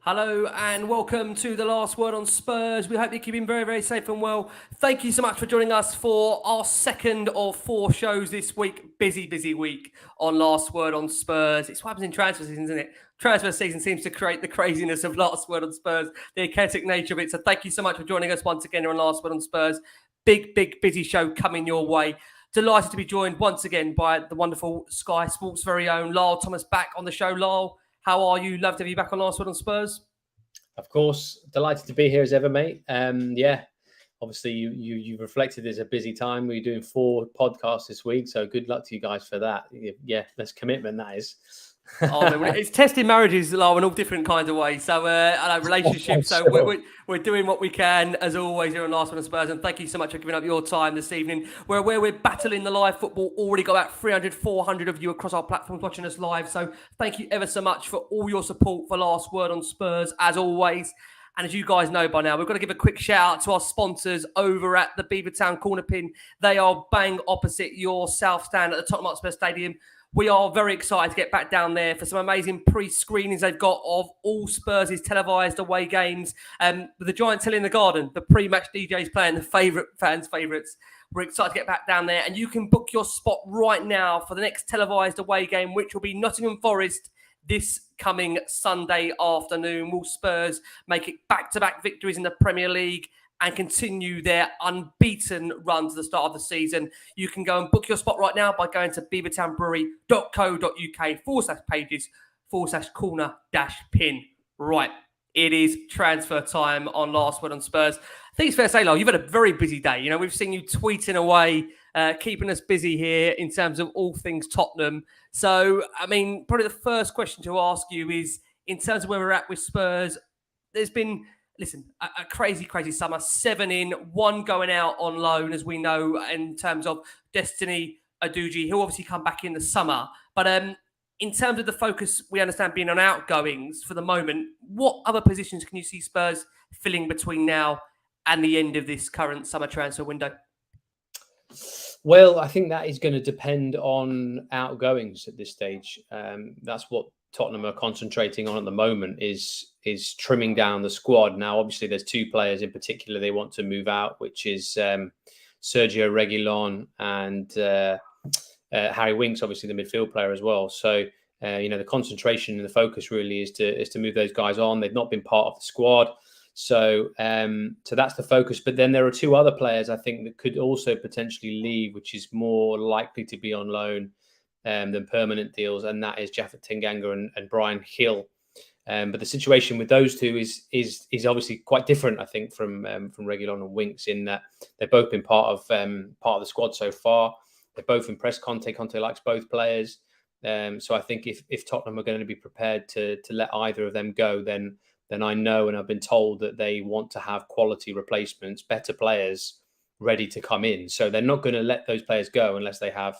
Hello and welcome to the Last Word on Spurs. We hope you're keeping very, very safe and well. Thank you so much for joining us for our second of 4 shows this week. Busy week on Last Word on Spurs. It's what happens in transfer seasons, isn't it? Transfer season seems to create the craziness of Last Word on Spurs, the chaotic nature of it. So thank you so much for joining us once again here on Last Word on Spurs. Big, busy show coming your way. Delighted to be joined once again by the wonderful Sky Sports' very own Lyall Thomas back on the show. Lyall, how are you? Love to have you back on Last Word on Spurs. Of course, delighted to be here as ever, mate. Obviously you reflected it's a busy time. We're doing 4 podcasts this week, so good luck to you guys for that. Yeah, that's commitment, that is. It's testing marriages, Lyall, in all different kinds of ways. So, I know relationships. So we're doing what we can as always here on Last One on Spurs. And thank you so much for giving up your time this evening. Where we're battling the live football. Already got about 300, 400 of you across our platforms watching us live. So thank you ever so much for all your support for Last Word on Spurs as always. And as you guys know by now, we've got to give a quick shout out to our sponsors over at the Beavertown Corner Pin. They are bang opposite your south stand at the Tottenham Hotspur Stadium. We are very excited to get back down there for some amazing pre-screenings they've got of all Spurs' televised away games. With the giant telly in the garden, the pre-match DJs playing the fans' favourites. We're excited to get back down there. And you can book your spot right now for the next televised away game, which will be Nottingham Forest this coming Sunday afternoon. Will Spurs make it back-to-back victories in the Premier League and continue their unbeaten run to the start of the season? You can go and book your spot right now by going to beavertownbrewery.co.uk/pages/corner-pin. Right, it is transfer time on Last Word on Spurs. I think it's fair to say, Lyall, you've had a very busy day. You know, we've seen you tweeting away, keeping us busy here in terms of all things Tottenham. So, I mean, probably the first question to ask you is, in terms of where we're at with Spurs, there's been... Listen, a crazy summer. 7 in, 1 going out on loan, as we know, in terms of Destiny Aduji. He'll obviously come back in the summer. But in terms of the focus, we understand being on outgoings for the moment. What other positions can you see Spurs filling between now and the end of this current summer transfer window? Well, I think that is going to depend on outgoings at this stage. That's what Tottenham are concentrating on at the moment is trimming down the squad. Now, obviously, there's 2 players in particular they want to move out, which is Sergio Reguilón and Harry Winks, obviously the midfield player as well. So, the concentration and the focus really is to move those guys on. They've not been part of the squad. So that's the focus. But then there are 2 other players I think that could also potentially leave, which is more likely to be on loan than permanent deals, and that is Jaffet Tangenga and Bryan Gil. But the situation with those 2 is obviously quite different, I think, from Reguilón and Winks, in that they've both been part of the squad so far. They've both impressed Conte. Conte likes both players. So I think if Tottenham are going to be prepared to let either of them go, then I know, and I've been told, that they want to have quality replacements, better players ready to come in. So they're not going to let those players go unless they have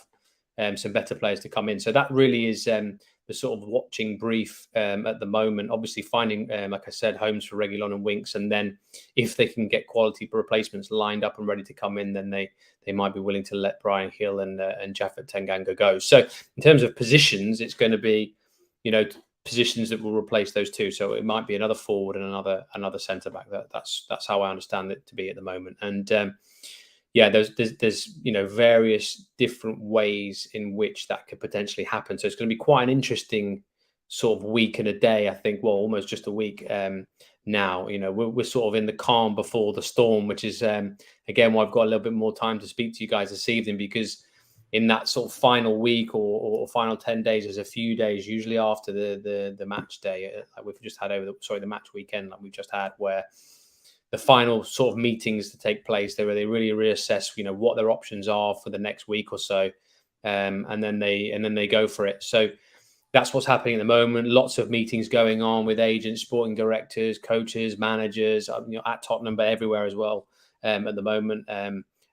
some better players to come in. So that really is the sort of watching brief at the moment. Obviously finding, like I said, homes for Reguilón and Winks, and then if they can get quality replacements lined up and ready to come in, then they might be willing to let Bryan Gil and Jaffet Tangenga go. So in terms of positions, it's going to be, positions that will replace those 2. So it might be another forward and another centre back. That's how I understand it to be at the moment. And there's various different ways in which that could potentially happen. So it's going to be quite an interesting sort of week and a day, I think. Well, almost just a week now. We're sort of in the calm before the storm, which is again why I've got a little bit more time to speak to you guys this evening, because in that sort of final week or final 10 days, there's a few days usually after the match day, like we've just had the match weekend like we've just had, where the final sort of meetings to take place there, where they really reassess, what their options are for the next week or so, and then they go for it. So that's what's happening at the moment. Lots of meetings going on with agents, sporting directors, coaches, managers, at Tottenham, but everywhere as well at the moment.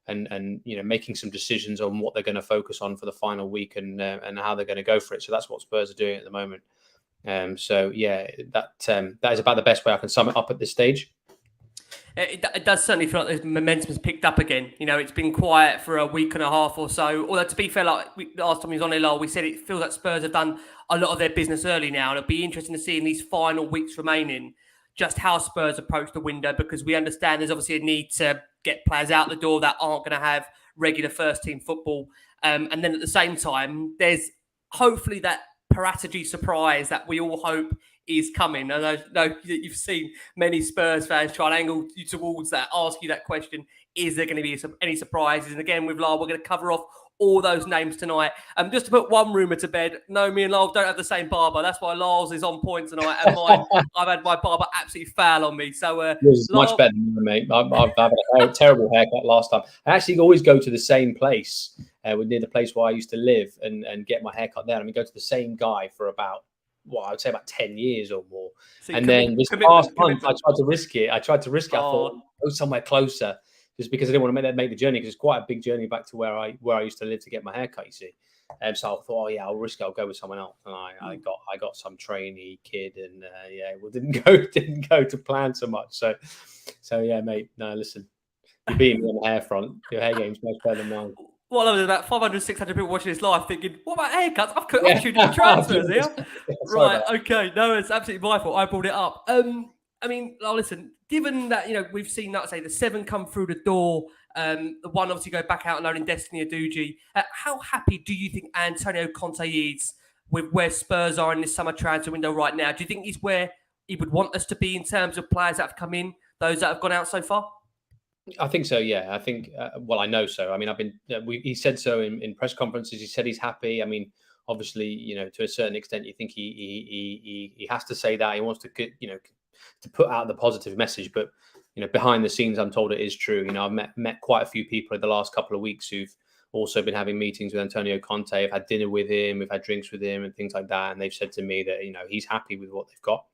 And making some decisions on what they're going to focus on for the final week and how they're going to go for it. So that's what Spurs are doing at the moment. That is about the best way I can sum it up at this stage. It does certainly feel like the momentum's picked up again. It's been quiet for a week and a half or so. Although, to be fair, like last time we was on here, we said it feels like Spurs have done a lot of their business early now. And it'll be interesting to see in these final weeks remaining just how Spurs approach the window, because we understand there's obviously a need to get players out the door that aren't going to have regular first team football. And then at the same time, there's hopefully that Paratici surprise that we all hope is coming. And I know that you've seen many Spurs fans try and angle you towards that, ask you that question: is there going to be any surprises? And again, with Lyall, we're going to cover off all those names tonight. Just to put one rumour to bed, no, me and Lyall don't have the same barber. That's why Lyall's is on point tonight, and mine, I've had my barber absolutely foul on me. So yours is much better than mine, mate. I've had a terrible haircut last time. I actually always go to the same place, near the place where I used to live, and get my haircut there. I mean, go to the same guy for about, I would say about 10 years or more. So and then this past month, I tried to risk it. I thought, go somewhere closer, just because I didn't want to make the journey, because it's quite a big journey back to where I used to live to get my haircut, you see. So I thought, I'll risk it. I'll go with someone else. And I got some trainee kid, and didn't go to plan so much. So yeah, mate. No, listen, you beat me on the hair front. Your hair game's much better than mine. Well, there was about 500, 600 people watching this live thinking, what about haircuts? I've shooting transfers here. Right, okay. No, it's absolutely my fault. I brought it up. I mean, listen, given that, we've seen, like I say, the 7 come through the door, the one obviously go back out and loan in Destiny Aduji. How happy do you think Antonio Conte is with where Spurs are in this summer transfer window right now? Do you think he's where he would want us to be in terms of players that have come in, those that have gone out so far? I think so, yeah. I think, I know so. I mean, he said so in press conferences. He said he's happy. I mean, obviously, to a certain extent, you think he has to say that. He wants to, to put out the positive message. But, behind the scenes, I'm told it is true. I've met quite a few people in the last couple of weeks who've also been having meetings with Antonio Conte. I've had dinner with him. We've had drinks with him and things like that. And they've said to me that, he's happy with what they've got.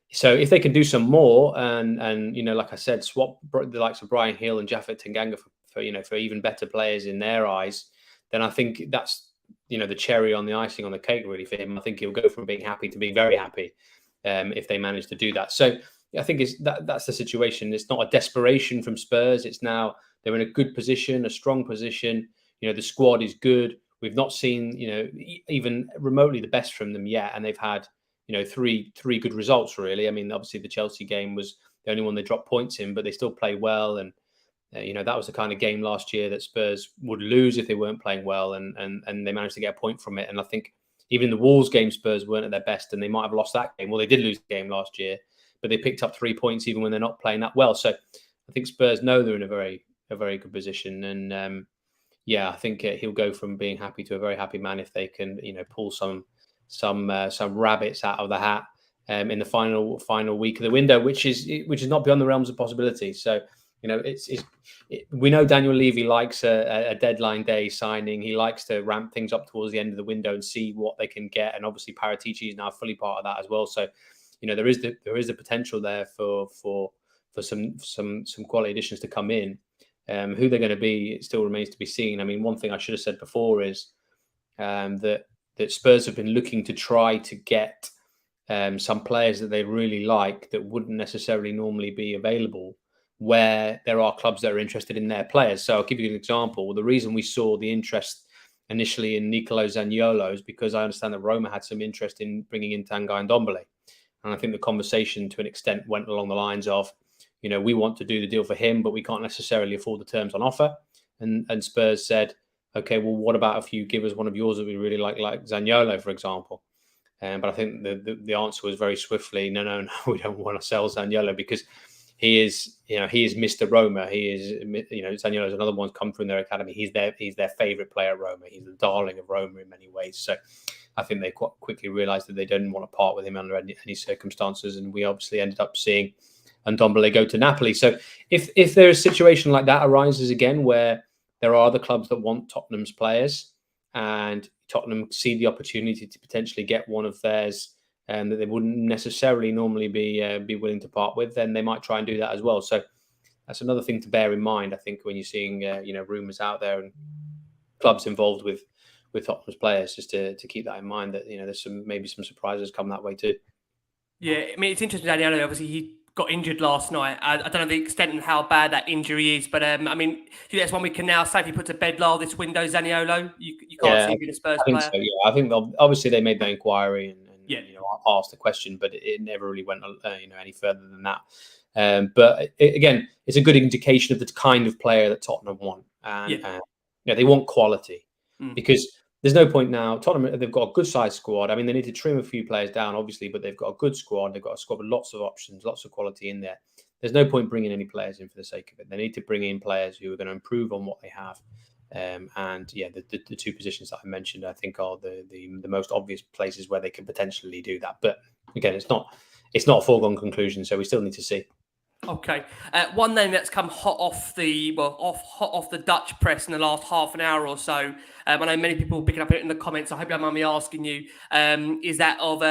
So if they can do some more and like I said, swap the likes of Brian Hill and Jaffet Tangenga for even better players in their eyes, then I think that's the cherry on the icing on the cake really for him. I think he'll go from being happy to being very happy if they manage to do that. So I think that's the situation. It's not a desperation from Spurs. It's now they're in a good position, a strong position. The squad is good. We've not seen even remotely the best from them yet, and they've had three good results, really. I mean, obviously the Chelsea game was the only one they dropped points in, but they still play well. And, that was the kind of game last year that Spurs would lose if they weren't playing well. And they managed to get a point from it. And I think even the Wolves game, Spurs weren't at their best and they might have lost that game. Well, they did lose the game last year, but they picked up 3 points even when they're not playing that well. So I think Spurs know they're in a very good position. And I think he'll go from being happy to a very happy man if they can, pull some rabbits out of the hat in the final week of the window, which is not beyond the realms of possibility. So we know Daniel Levy likes a deadline day signing. He likes to ramp things up towards the end of the window and see what they can get. And obviously Paratici is now fully part of that as well. So there is the potential there for some quality additions to come in. Who they're going to be, it still remains to be seen. I mean, one thing I should have said before is that Spurs have been looking to try to get some players that they really like that wouldn't necessarily normally be available where there are clubs that are interested in their players. So I'll give you an example. The reason we saw the interest initially in Nicolo Zaniolo is because I understand that Roma had some interest in bringing in Tanganga and Ndombele. And I think the conversation to an extent went along the lines of, we want to do the deal for him, but we can't necessarily afford the terms on offer. And Spurs said, okay, well, what about if you give us one of yours that we really like Zaniolo, for example? But I think the answer was very swiftly, no, we don't want to sell Zaniolo because he is Mr. Roma. He is, Zaniolo is another one come from their academy. He's their favourite player at Roma. He's the darling of Roma in many ways. So I think they quite quickly realised that they didn't want to part with him under any circumstances. And we obviously ended up seeing Ndombele go to Napoli. So if there is a situation like that arises again where there are other clubs that want Tottenham's players and Tottenham see the opportunity to potentially get one of theirs that they wouldn't necessarily normally be willing to part with, then they might try and do that as well. So that's another thing to bear in mind, I think, when you're seeing rumours out there and clubs involved with Tottenham's players, just to keep that in mind that there's maybe some surprises come that way too. Yeah, I mean, it's interesting, Daniel. Obviously, he got injured last night. I don't know the extent and how bad that injury is, but I mean, do you think that's one we can now safely put to bed, Lyall, this window, Zaniolo? You can't see him being a Spurs I think player. so. Yeah, I think obviously they made the inquiry and Yeah. asked the question, but it never really went any further than that. But again, it's a good indication of the kind of player that Tottenham want, and they want quality because there's no point now. Tottenham, they've got a good sized squad. I mean, they need to trim a few players down, obviously, but they've got a good squad. They've got a squad with lots of options, lots of quality in there. There's no point bringing any players in for the sake of it. They need to bring in players who are going to improve on what they have. The two positions that I mentioned, I think, are the most obvious places where they can potentially do that. But again, it's not a foregone conclusion, so we still need to see. Okay, one name that's come hot off the Dutch press in the last half an hour or so. I know many people picking up it in the comments. I hope you don't mind me asking you. Is that of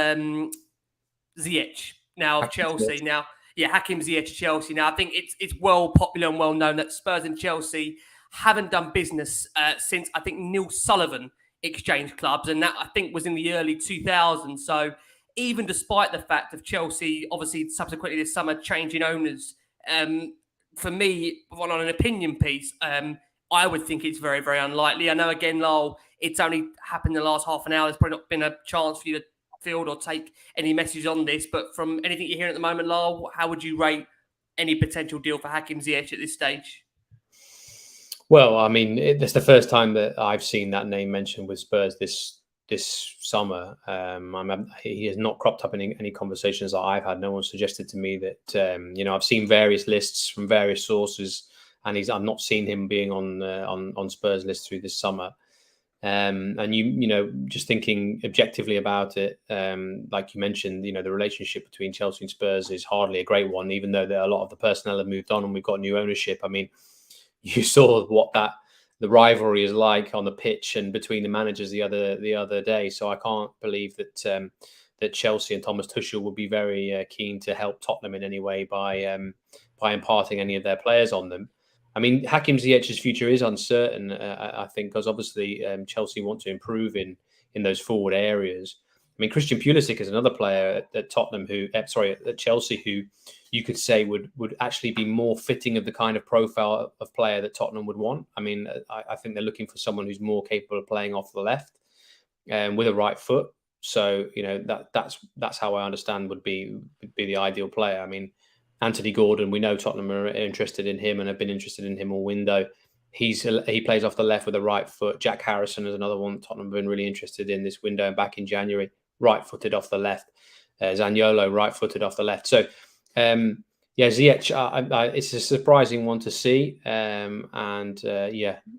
Ziyech now of Chelsea? Now, Hakim Ziyech of Chelsea. Now, I think it's well popular and well known that Spurs and Chelsea haven't done business since I think Neil Sullivan exchanged clubs, and that I think was in the early 2000s. So even despite the fact of Chelsea, obviously subsequently this summer changing owners, for me, on an opinion piece, I would think it's very, very unlikely. I know, again, Lyall, it's only happened in the last half an hour. There's probably not been a chance for you to field or take any messages on this, but from anything you're hearing at the moment, Lyall, how would you rate any potential deal for Hakim Ziyech at this stage? Well, I mean, it's the first time that I've seen that name mentioned with Spurs this summer. He has not cropped up in any conversations that I've had. No one suggested to me that I've seen various lists from various sources, and I've not seen him being on Spurs lists through this summer. And just thinking objectively about it, like you mentioned, the relationship between Chelsea and Spurs is hardly a great one, even though a lot of the personnel have moved on and we've got new ownership. I mean, you saw what the rivalry is like on the pitch and between the managers the other day. So I can't believe that Chelsea and Thomas Tuchel would be very keen to help Tottenham in any way by imparting any of their players on them. I mean, Hakim Ziyech's future is uncertain, I think, because obviously Chelsea want to improve in those forward areas. I mean, Christian Pulisic is another player at Chelsea who you could say would actually be more fitting of the kind of profile of player that Tottenham would want. I mean, I think they're looking for someone who's more capable of playing off the left with a right foot. So, that's how I understand would be the ideal player. I mean, Anthony Gordon, we know Tottenham are interested in him and have been interested in him all window. He plays off the left with a right foot. Jack Harrison is another one Tottenham have been really interested in this window and back in January. Right-footed off the left. Zaniolo, right-footed off the left. So, Ziyech, it's a surprising one to see. I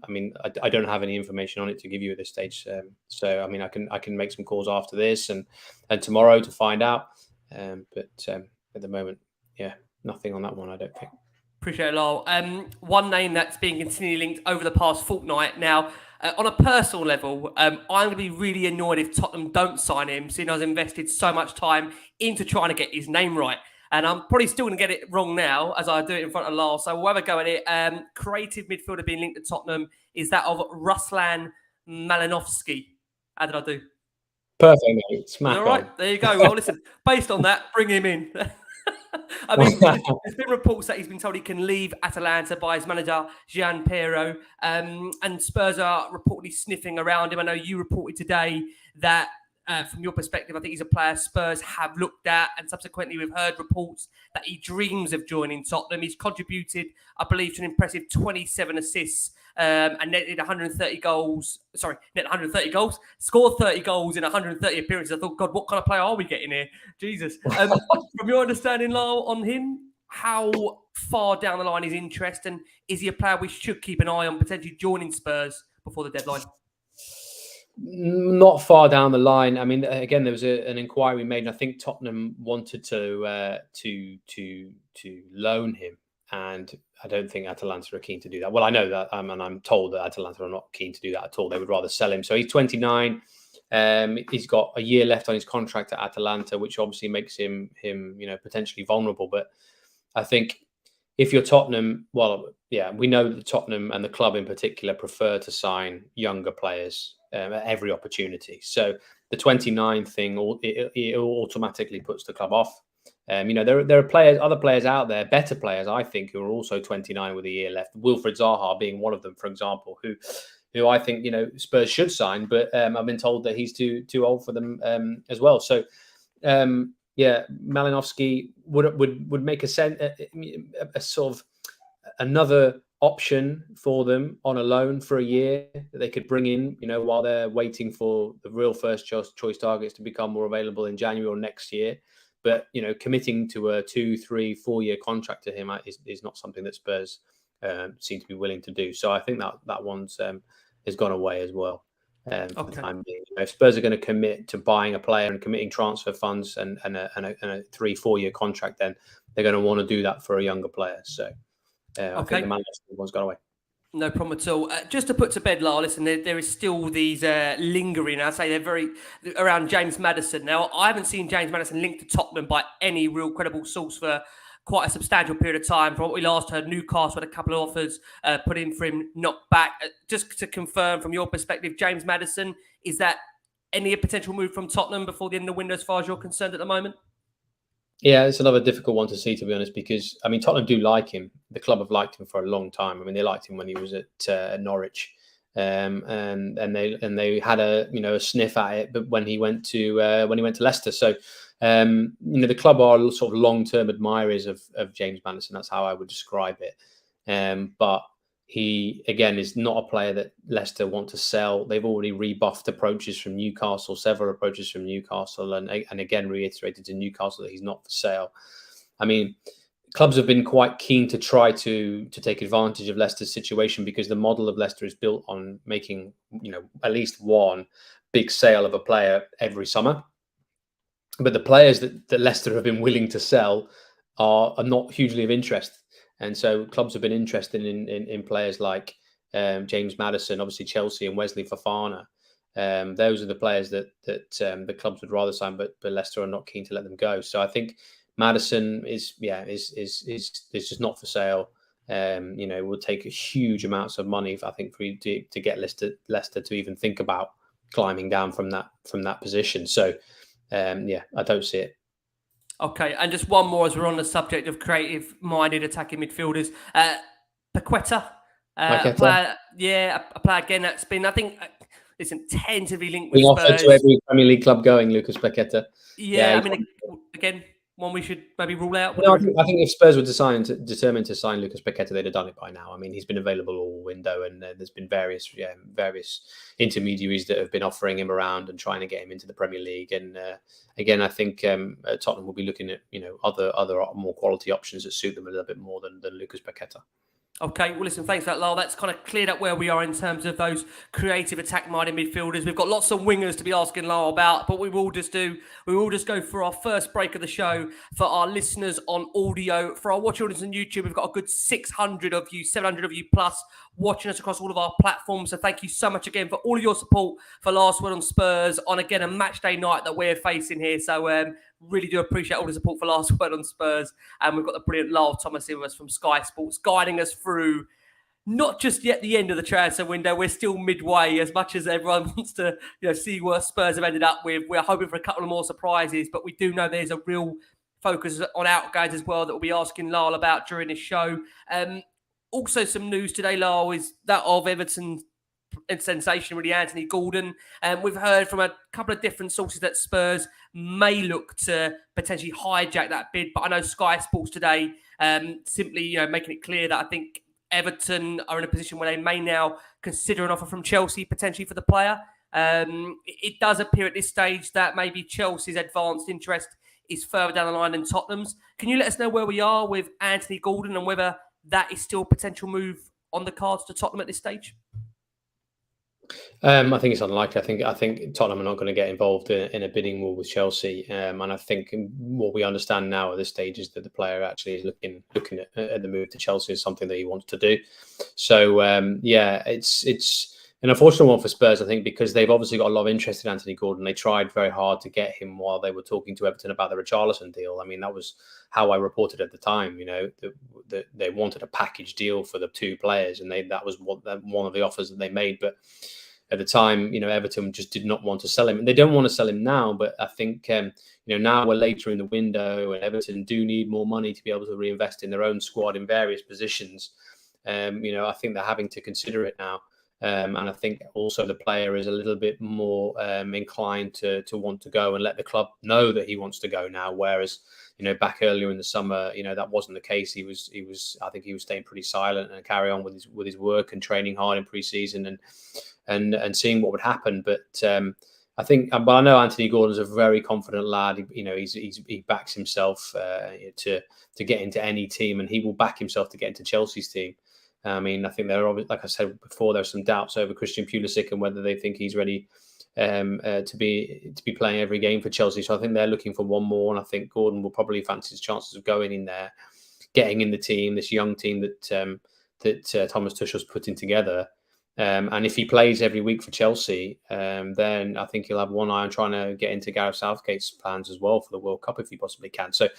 mean, I don't have any information on it to give you at this stage. So, I mean, I can make some calls after this and tomorrow to find out. But at the moment, nothing on that one, I don't think. Appreciate it, Lyall. One name that's been continually linked over the past fortnight now. On a personal level, I'm going to be really annoyed if Tottenham don't sign him, seeing I've invested so much time into trying to get his name right. And I'm probably still going to get it wrong now, as I do it in front of Lyall. So we'll have a go at it. Creative midfielder being linked to Tottenham is that of Ruslan Malinovsky. How did I do? Perfect, mate. Smack all right, on. there you go. Well, listen, based on that, bring him in. I mean, there's been reports that he's been told he can leave Atalanta by his manager, Gian Piero, and Spurs are reportedly sniffing around him. I know you reported today that, from your perspective, I think he's a player Spurs have looked at, and subsequently we've heard reports that he dreams of joining Tottenham. He's contributed, I believe, to an impressive 27 assists and netted 130 goals. Net 130 goals, scored 30 goals in 130 appearances. I thought, God, what kind of player are we getting here? Jesus. From your understanding, Lyall, on him, how far down the line is interest, and is he a player we should keep an eye on potentially joining Spurs before the deadline? Not far down the line. I mean, again, there was an inquiry made, and I think Tottenham wanted to loan him, and I don't think Atalanta are keen to do that. Well, I know that, and I'm told that Atalanta are not keen to do that at all. They would rather sell him. So he's 29. He's got a year left on his contract at Atalanta, which obviously makes him potentially vulnerable. But I think if you're Tottenham, we know that Tottenham and the club in particular prefer to sign younger players at every opportunity. So the 29 thing, it automatically puts the club off. There are other players out there, better players, I think, who are also 29 with a year left. Wilfred Zaha being one of them, for example, who I think Spurs should sign, but I've been told that he's too old for them as well. So Malinowski would make a sort of another option for them on a loan for a year that they could bring in, while they're waiting for the real first choice targets to become more available in January or next year. But committing to a 2, 3, 4 year contract to him is not something that Spurs seem to be willing to do. So I think that one's has gone away as well for the time being. If Spurs are going to commit to buying a player and committing transfer funds and a 3, 4 year contract, then they're going to want to do that for a younger player. So I think the Manchester one's gone away. No problem at all. Just to put to bed, Lyall, listen, there is still these lingering, I'd say they're very, around James Madison. Now, I haven't seen James Madison linked to Tottenham by any real credible source for quite a substantial period of time. From what we last heard, Newcastle had a couple of offers put in for him, knocked back. Just to confirm from your perspective, James Madison, is that any potential move from Tottenham before the end of the window as far as you're concerned at the moment? Yeah, it's another difficult one to see, to be honest, because Tottenham do like him. The club have liked him for a long time. They liked him when he was at Norwich, and they had a sniff at it. But when he went to Leicester, so the club are sort of long-term admirers of James Madison. That's how I would describe it. But he, again, is not a player that Leicester want to sell. They've already rebuffed approaches from Newcastle, several approaches from Newcastle, and again reiterated to Newcastle that he's not for sale. Clubs have been quite keen to try to take advantage of Leicester's situation because the model of Leicester is built on making, at least one big sale of a player every summer. But the players that Leicester have been willing to sell are not hugely of interest. And so clubs have been interested in players like James Madison, obviously Chelsea, and Wesley Fofana. Those are the players that the clubs would rather sign, but Leicester are not keen to let them go. So I think Madison is just not for sale. It would take huge amounts of money, I think, for you to get Leicester to even think about climbing down from that position. So I don't see it. Okay, and just one more as we're on the subject of creative-minded attacking midfielders. Paqueta, a player again that's been, I think, tentatively linked with Spurs. Spurs. Offered to every Premier League club going, Lucas Paqueta. Yeah, again, one we should maybe rule out. No, I think if Spurs were determined to sign Lucas Paqueta, they'd have done it by now. He's been available all window, and there's been various intermediaries that have been offering him around and trying to get him into the Premier League. And again, I think Tottenham will be looking at other more quality options that suit them a little bit more than Lucas Paqueta. Okay, well, listen, thanks for that, Lyall. That's kind of cleared up where we are in terms of those creative attack-minded midfielders. We've got lots of wingers to be asking Lyall about, but we will just go for our first break of the show for our listeners on audio. For our watch audience on YouTube, we've got a good 600 of you, 700 of you plus watching us across all of our platforms. So thank you so much again for all of your support for Last Word on Spurs on, again, a match day night that we're facing here. So really do appreciate all the support for Last Word on Spurs. And we've got the brilliant Lyall Thomas with us from Sky Sports, guiding us through not just yet the end of the transfer window. We're still midway, as much as everyone wants to see where Spurs have ended up with. We're hoping for a couple of more surprises, but we do know there's a real focus on outgoings as well that we'll be asking Lyall about during this show. Also, some news today, Lyall, is that of Everton sensation, really, Anthony Gordon. We've heard from a couple of different sources that Spurs may look to potentially hijack that bid, but I know Sky Sports today simply making it clear that I think Everton are in a position where they may now consider an offer from Chelsea potentially for the player. It does appear at this stage that maybe Chelsea's advanced interest is further down the line than Tottenham's. Can you let us know where we are with Anthony Gordon and whether that is still a potential move on the cards to Tottenham at this stage? I think it's unlikely. I think Tottenham are not going to get involved in a bidding war with Chelsea. And I think what we understand now at this stage is that the player actually is looking at the move to Chelsea as something that he wants to do. So it's an unfortunate one for Spurs, I think, because they've obviously got a lot of interest in Anthony Gordon. They tried very hard to get him while they were talking to Everton about the Richarlison deal. That was how I reported at the time. That they wanted a package deal for the two players, and that was one of the offers that they made. But at the time, Everton just did not want to sell him, and they don't want to sell him now. But I think now we're later in the window, and Everton do need more money to be able to reinvest in their own squad in various positions. I think they're having to consider it now. And I think also the player is a little bit more inclined to want to go and let the club know that he wants to go now. Whereas, back earlier in the summer, that wasn't the case. I think he was staying pretty silent and carry on with his work and training hard in pre-season and seeing what would happen. But I know Anthony Gordon's a very confident lad. He backs himself to get into any team, and he will back himself to get into Chelsea's team. I mean, I think like I said before, there's some doubts over Christian Pulisic and whether they think he's ready to be playing every game for Chelsea. So I think they're looking for one more, and I think Gordon will probably fancy his chances of going in there, getting in the team, this young team that Thomas Tuchel's putting together. And if he plays every week for Chelsea, then I think he'll have one eye on trying to get into Gareth Southgate's plans as well for the World Cup if he possibly can. So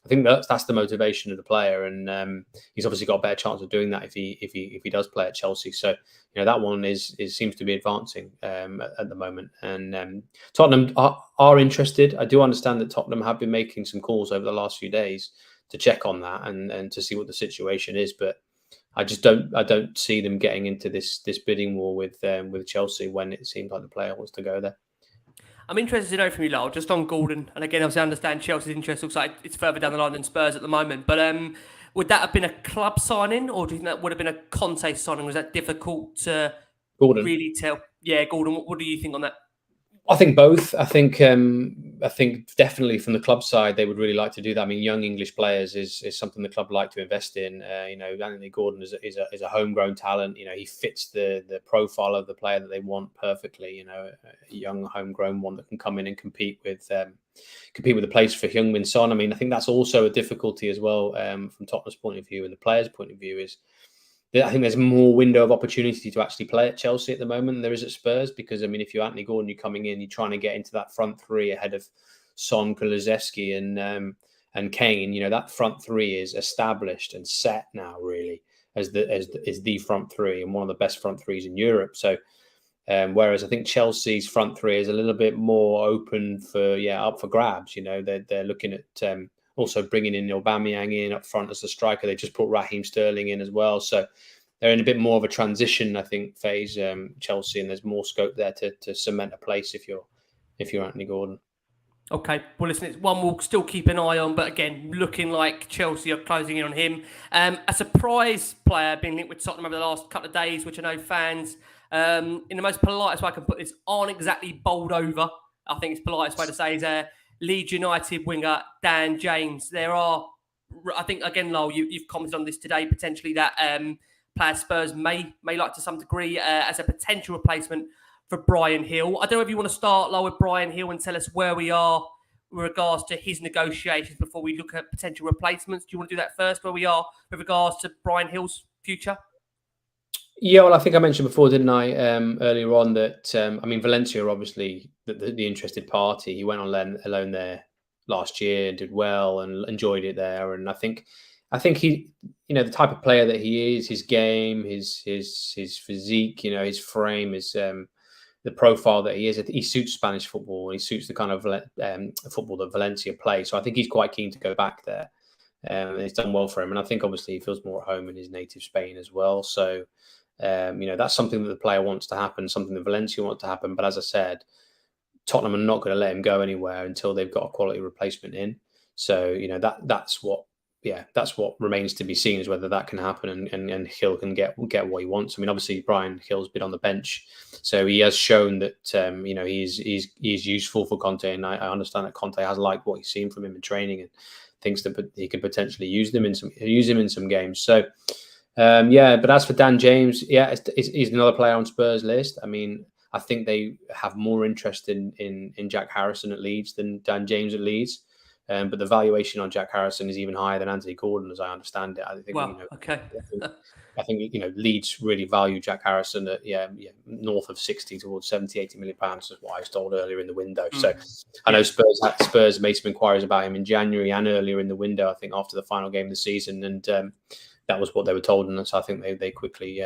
I think that's the motivation of the player, and he's obviously got a better chance of doing that if he does play at Chelsea. So that one seems to be advancing at the moment, and Tottenham are interested. I do understand that Tottenham have been making some calls over the last few days to check on that and to see what the situation is, but I don't see them getting into this bidding war with Chelsea when it seems like the player wants to go there. I'm interested to know from you, Lyall, just on Gordon. And again, obviously, I understand Chelsea's interest looks like it's further down the line than Spurs at the moment. But would that have been a club signing, or do you think that would have been a Conte signing? Was that difficult to really tell? Yeah, Gordon. What do you think on that? I think both. I think definitely from the club side, they would really like to do that. I mean, young English players is something the club like to invest in. Anthony Gordon is a homegrown talent. He fits the profile of the player that they want perfectly. A young homegrown one that can come in and compete with the place for Heung-min Son. I mean, I think that's also a difficulty as well from Tottenham's point of view and the players' point of view is. I think there's more window of opportunity to actually play at Chelsea at the moment than there is at Spurs because, I mean, if you're Anthony Gordon, you're coming in, you're trying to get into that front three ahead of Son, Kulusevski and Kane. That front three is established and set now, really, as the front three and one of the best front threes in Europe. So, whereas I think Chelsea's front three is a little bit more open up for grabs. They're looking at also bringing in Aubameyang in up front as a striker. They just put Raheem Sterling in as well. So they're in a bit more of a transition, I think, phase, Chelsea, and there's more scope there to cement a place if you're Anthony Gordon. Okay, well, listen, it's one we'll still keep an eye on, but again, looking like Chelsea are closing in on him. A surprise player being linked with Tottenham over the last couple of days, which I know fans, in the most politest way I can put this, aren't exactly bowled over. I think it's politest way to say is Leeds United winger Dan James. There are, I think, again, Lyall, you've commented on this today, potentially that player Spurs may like to some degree as a potential replacement for Bryan Hill. I don't know if you want to start, Lyall, with Bryan Hill and tell us where we are with regards to his negotiations before we look at potential replacements. Do you want to do that first, where we are with regards to Bryan Hill's future? Yeah, well, I think I mentioned before, didn't I, earlier on that, Valencia are obviously the interested party. He went on loan there last year, did well and enjoyed it there. And I think he, the type of player that he is, his game, his physique, his frame, his the profile that he is, he suits Spanish football. He suits the kind of football that Valencia play. So I think he's quite keen to go back there. It's done well for him. And I think obviously he feels more at home in his native Spain as well. So, that's something that the player wants to happen, something that Valencia wants to happen. But as I said, Tottenham are not going to let him go anywhere until they've got a quality replacement in. So, that's what remains to be seen, is whether that can happen and Hill can get what he wants. I mean, obviously Bryan Hill's been on the bench, so he has shown that he's useful for Conte, and I understand that Conte has liked what he's seen from him in training and thinks that he could potentially use him in some games. So. But as for Dan James, he's another player on Spurs' list. I mean, I think they have more interest in Jack Harrison at Leeds than Dan James at Leeds. But the valuation on Jack Harrison is even higher than Anthony Gordon, as I understand it. I think. Wow. Okay. I think Leeds really value Jack Harrison at north of 60 towards 70, 80 million pounds, is what I was told earlier in the window. So I know Spurs made some inquiries about him in January and earlier in the window, I think after the final game of the season, and that was what they were told, and so I think they quickly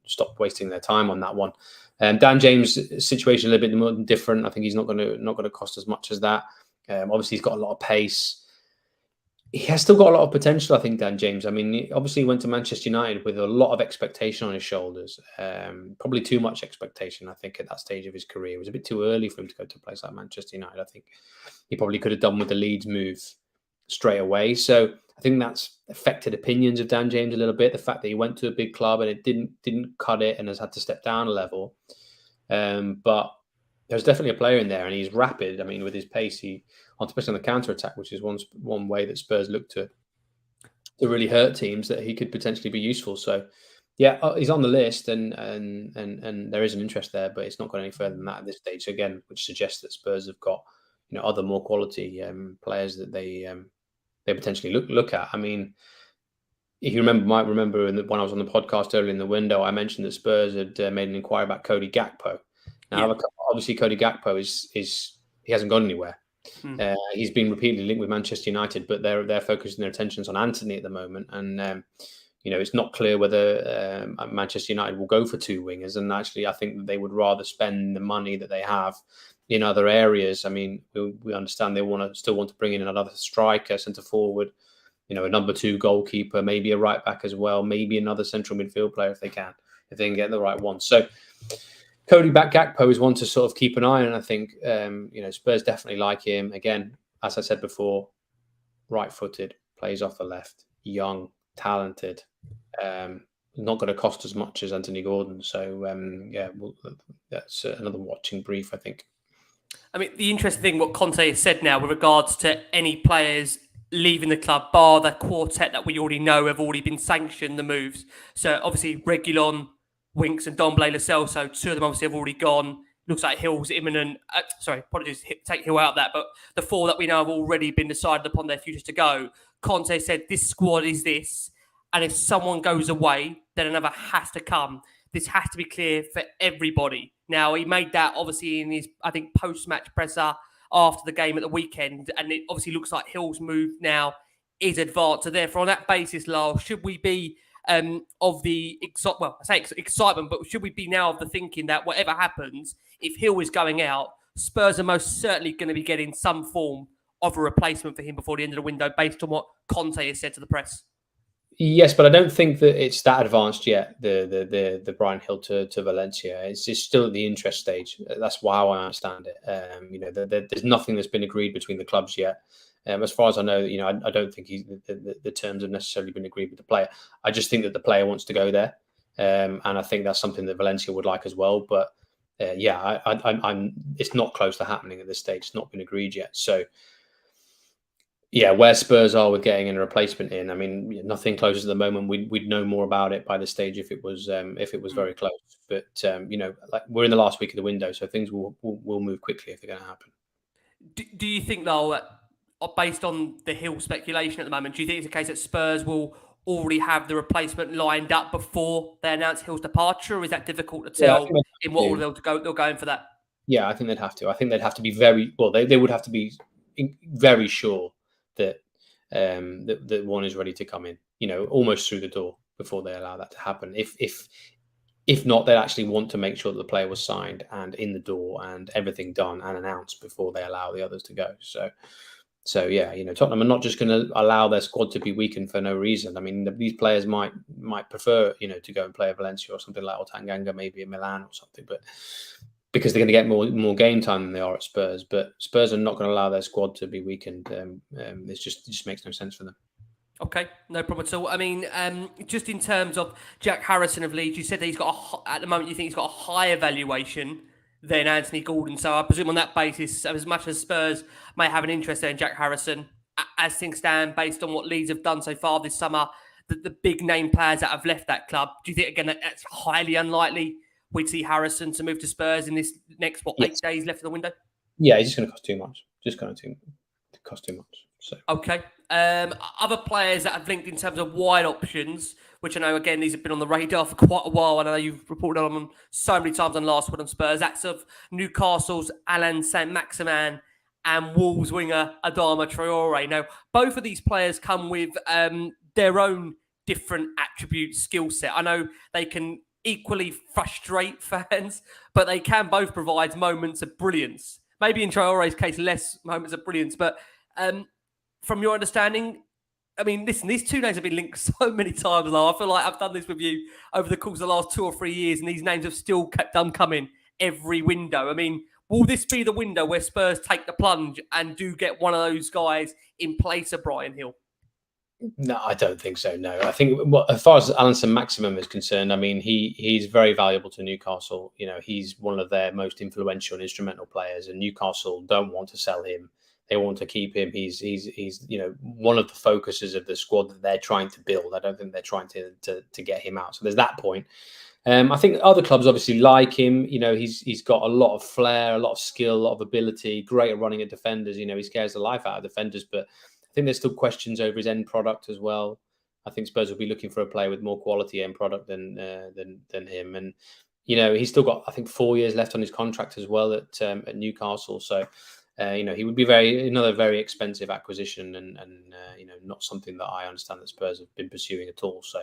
stopped wasting their time on that one. Dan James' situation a little bit more different. I think he's not going to cost as much as that. Obviously, he's got a lot of pace. He has still got a lot of potential, I think, Dan James. I mean, obviously he went to Manchester United with a lot of expectation on his shoulders. Probably too much expectation, I think, at that stage of his career. It was a bit too early for him to go to a place like Manchester United. I think he probably could have done with the Leeds move straight away. So I think that's affected opinions of Dan James a little bit. The fact that he went to a big club and it didn't cut it and has had to step down a level. But there's definitely a player in there, and he's rapid. I mean, with his pace, especially on the counter attack, which is one way that Spurs look to really hurt teams, that he could potentially be useful. So, yeah, he's on the list, and there is an interest there, but it's not gone any further than that at this stage. Again, which suggests that Spurs have got other more quality players that they potentially look at. I mean, if you might remember when I was on the podcast earlier in the window, I mentioned that Spurs had made an inquiry about Cody Gakpo. Now, obviously, Cody Gakpo he hasn't gone anywhere. He's been repeatedly linked with Manchester United, but they're focusing their attentions on Anthony at the moment, and it's not clear whether Manchester United will go for two wingers. And actually, I think that they would rather spend the money that they have in other areas. I mean, we understand they still want to bring in another striker, centre forward, a number 2 goalkeeper, maybe a right back as well, maybe another central midfield player if they can get the right one. So Cody Gakpo is one to sort of keep an eye on. I think Spurs definitely like him. Again, as I said before, right-footed, plays off the left, young, talented, not going to cost as much as Anthony Gordon. So that's another watching brief, I think. I mean, the interesting thing, what Conte has said now with regards to any players leaving the club, bar the quartet that we already know have already been sanctioned the moves. So obviously Reguilon, Winks and Domblé Lo-Celso, 2 of them obviously have already gone. Looks like Hill's imminent. Apologies, take Hill out of that. But the 4 that we know have already been decided upon their futures to go. Conte said this squad is this. And if someone goes away, then another has to come. This has to be clear for everybody. Now, he made that obviously in his, I think, post-match presser after the game at the weekend. And it obviously looks like Hill's move now is advanced. So therefore, on that basis, Lyall, should we be of the excitement, but should we be now of the thinking that whatever happens, if Hill is going out, Spurs are most certainly going to be getting some form of a replacement for him before the end of the window, based on what Conte has said to the press? Yes, but I don't think that it's that advanced yet. The Bryan Hill to Valencia, it's still at the interest stage. That's how I understand it. There's nothing that's been agreed between the clubs yet. As far as I know, I don't think the terms have necessarily been agreed with the player. I just think that the player wants to go there, and I think that's something that Valencia would like as well. But it's not close to happening at this stage. It's not been agreed yet. So, yeah, where Spurs are with getting a replacement in, I mean, nothing close at the moment. We'd know more about it by the stage if it was very close. But we're in the last week of the window, so things will move quickly if they're going to happen. Do you think, though, that based on the Hill speculation at the moment, do you think it's a case that Spurs will already have the replacement lined up before they announce Hill's departure, or is that difficult to tell in what order they'll go in for that? Yeah, I think they'd have to. I think they'd have to be they would have to be very sure that that one is ready to come in, almost through the door before they allow that to happen. If not, they actually want to make sure that the player was signed and in the door and everything done and announced before they allow the others to go. So yeah, Tottenham are not just going to allow their squad to be weakened for no reason. I mean, these players might prefer, to go and play at Valencia or something like Tanganga, maybe in Milan or something, but because they're going to get more game time than they are at Spurs. But Spurs are not going to allow their squad to be weakened. It just makes no sense for them. Okay, no problem at all. I mean, just in terms of Jack Harrison of Leeds, you said that he's got at the moment you think he's got a higher valuation than Anthony Gordon. So I presume on that basis, as much as Spurs may have an interest there in Jack Harrison, as things stand, based on what Leeds have done so far this summer, the big name players that have left that club, do you think, again, that's highly unlikely we'd see Harrison to move to Spurs in this next, 8 days left of the window? Yeah, he's just going to cost too much. Just going to cost too much. So okay. Other players that have linked in terms of wide options, which I know, again, these have been on the radar for quite a while. I know you've reported on them so many times on Last Word on Spurs. That's of Newcastle's Alan Saint-Maximin and Wolves winger Adama Traore. Now, both of these players come with their own different attributes, skill set. I know they can equally frustrate fans, but they can both provide moments of brilliance. Maybe in Traore's case, less moments of brilliance. But from your understanding, I mean, listen, these two names have been linked so many times now. I feel like I've done this with you over the course of the last 2 or 3 years, and these names have still kept on coming every window. I mean, will this be the window where Spurs take the plunge and do get one of those guys in place of Brian Hill? No, I don't think so. No, I think as far as Alanson Maximum is concerned, I mean, he's very valuable to Newcastle. You know, he's one of their most influential and instrumental players, and Newcastle don't want to sell him. They want to keep him. He's you know, one of the focuses of the squad that they're trying to build. I don't think they're trying to get him out. So there's that point. I think other clubs obviously like him. You know, he's got a lot of flair, a lot of skill, a lot of ability, great at running at defenders. You know, he scares the life out of defenders, but I think there's still questions over his end product as well. I think Spurs will be looking for a player with more quality end product than him. And you know, he's still got, I think, 4 years left on his contract as well at Newcastle. So you know, he would be another very expensive acquisition, and you know, not something that I understand that Spurs have been pursuing at all. So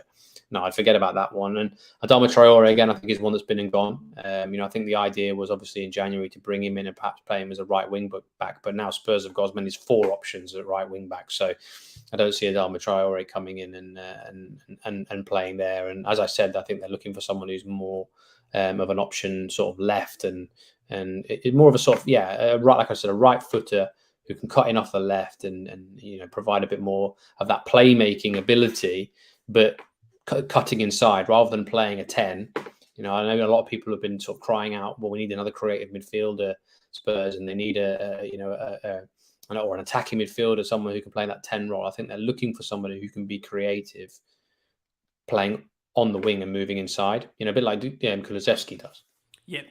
no, I'd forget about that one. And Adama Traore, again, I think is one that's been and gone. You know, I think the idea was obviously in January to bring him in and perhaps play him as a right wing back, but now Spurs have got as many as 4 options at right wing back. So I don't see Adama Traore coming in and playing there. And as I said, I think they're looking for someone who's more of an option sort of left, and it's more of a sort of, right, like I said, a right footer who can cut in off the left and you know, provide a bit more of that playmaking ability, but cutting inside rather than playing a 10. You know, I know a lot of people have been sort of crying out, well, we need another creative midfielder, Spurs, and they need an attacking midfielder, someone who can play that 10 role. I think they're looking for somebody who can be creative, playing on the wing and moving inside. You know, a bit like Kulusevski does. Yeah.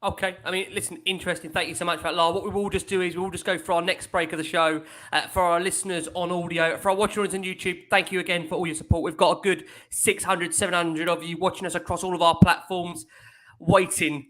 Okay. I mean, listen, interesting. Thank you so much for that, Lyall. What we will just do is we'll just go for our next break of the show. For our listeners on audio, for our watchers on YouTube, thank you again for all your support. We've got a good 600, 700 of you watching us across all of our platforms, waiting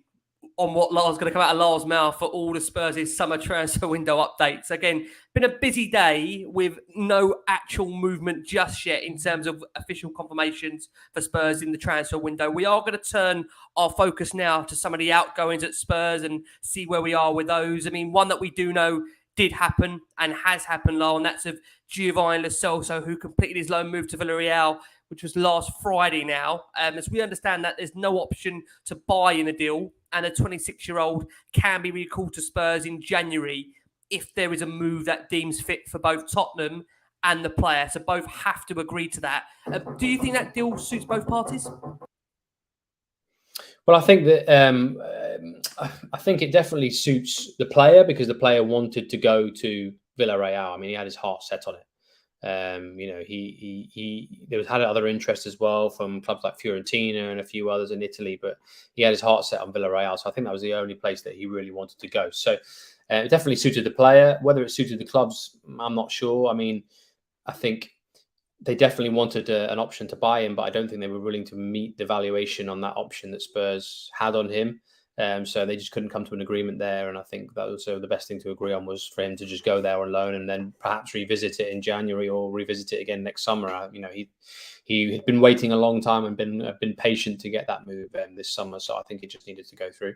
on what Lyall's going to come out of Lyall's mouth for all the Spurs' summer transfer window updates. Again, been a busy day with no actual movement just yet in terms of official confirmations for Spurs in the transfer window. We are going to turn our focus now to some of the outgoings at Spurs and see where we are with those. I mean, one that we do know did happen and has happened, Lyall, and that's of Giovanni Lo Celso, who completed his loan move to Villarreal, which was last Friday now. As we understand that there's no option to buy in a deal, and a 26-year-old can be recalled to Spurs in January if there is a move that deems fit for both Tottenham and the player. So both have to agree to that. Do you think that deal suits both parties? Well, I think that I think it definitely suits the player, because the player wanted to go to Villarreal. I mean, he had his heart set on it. You know, he had other interests as well from clubs like Fiorentina and a few others in Italy, but he had his heart set on Villarreal. So I think that was the only place that he really wanted to go. So it definitely suited the player. Whether it suited the clubs, I'm not sure. I mean, I think they definitely wanted an option to buy him, but I don't think they were willing to meet the valuation on that option that Spurs had on him. So they just couldn't come to an agreement there. And I think that also the best thing to agree on was for him to just go there on loan and then perhaps revisit it in January or revisit it again next summer. You know, he had been waiting a long time and been patient to get that move this summer. So I think it just needed to go through.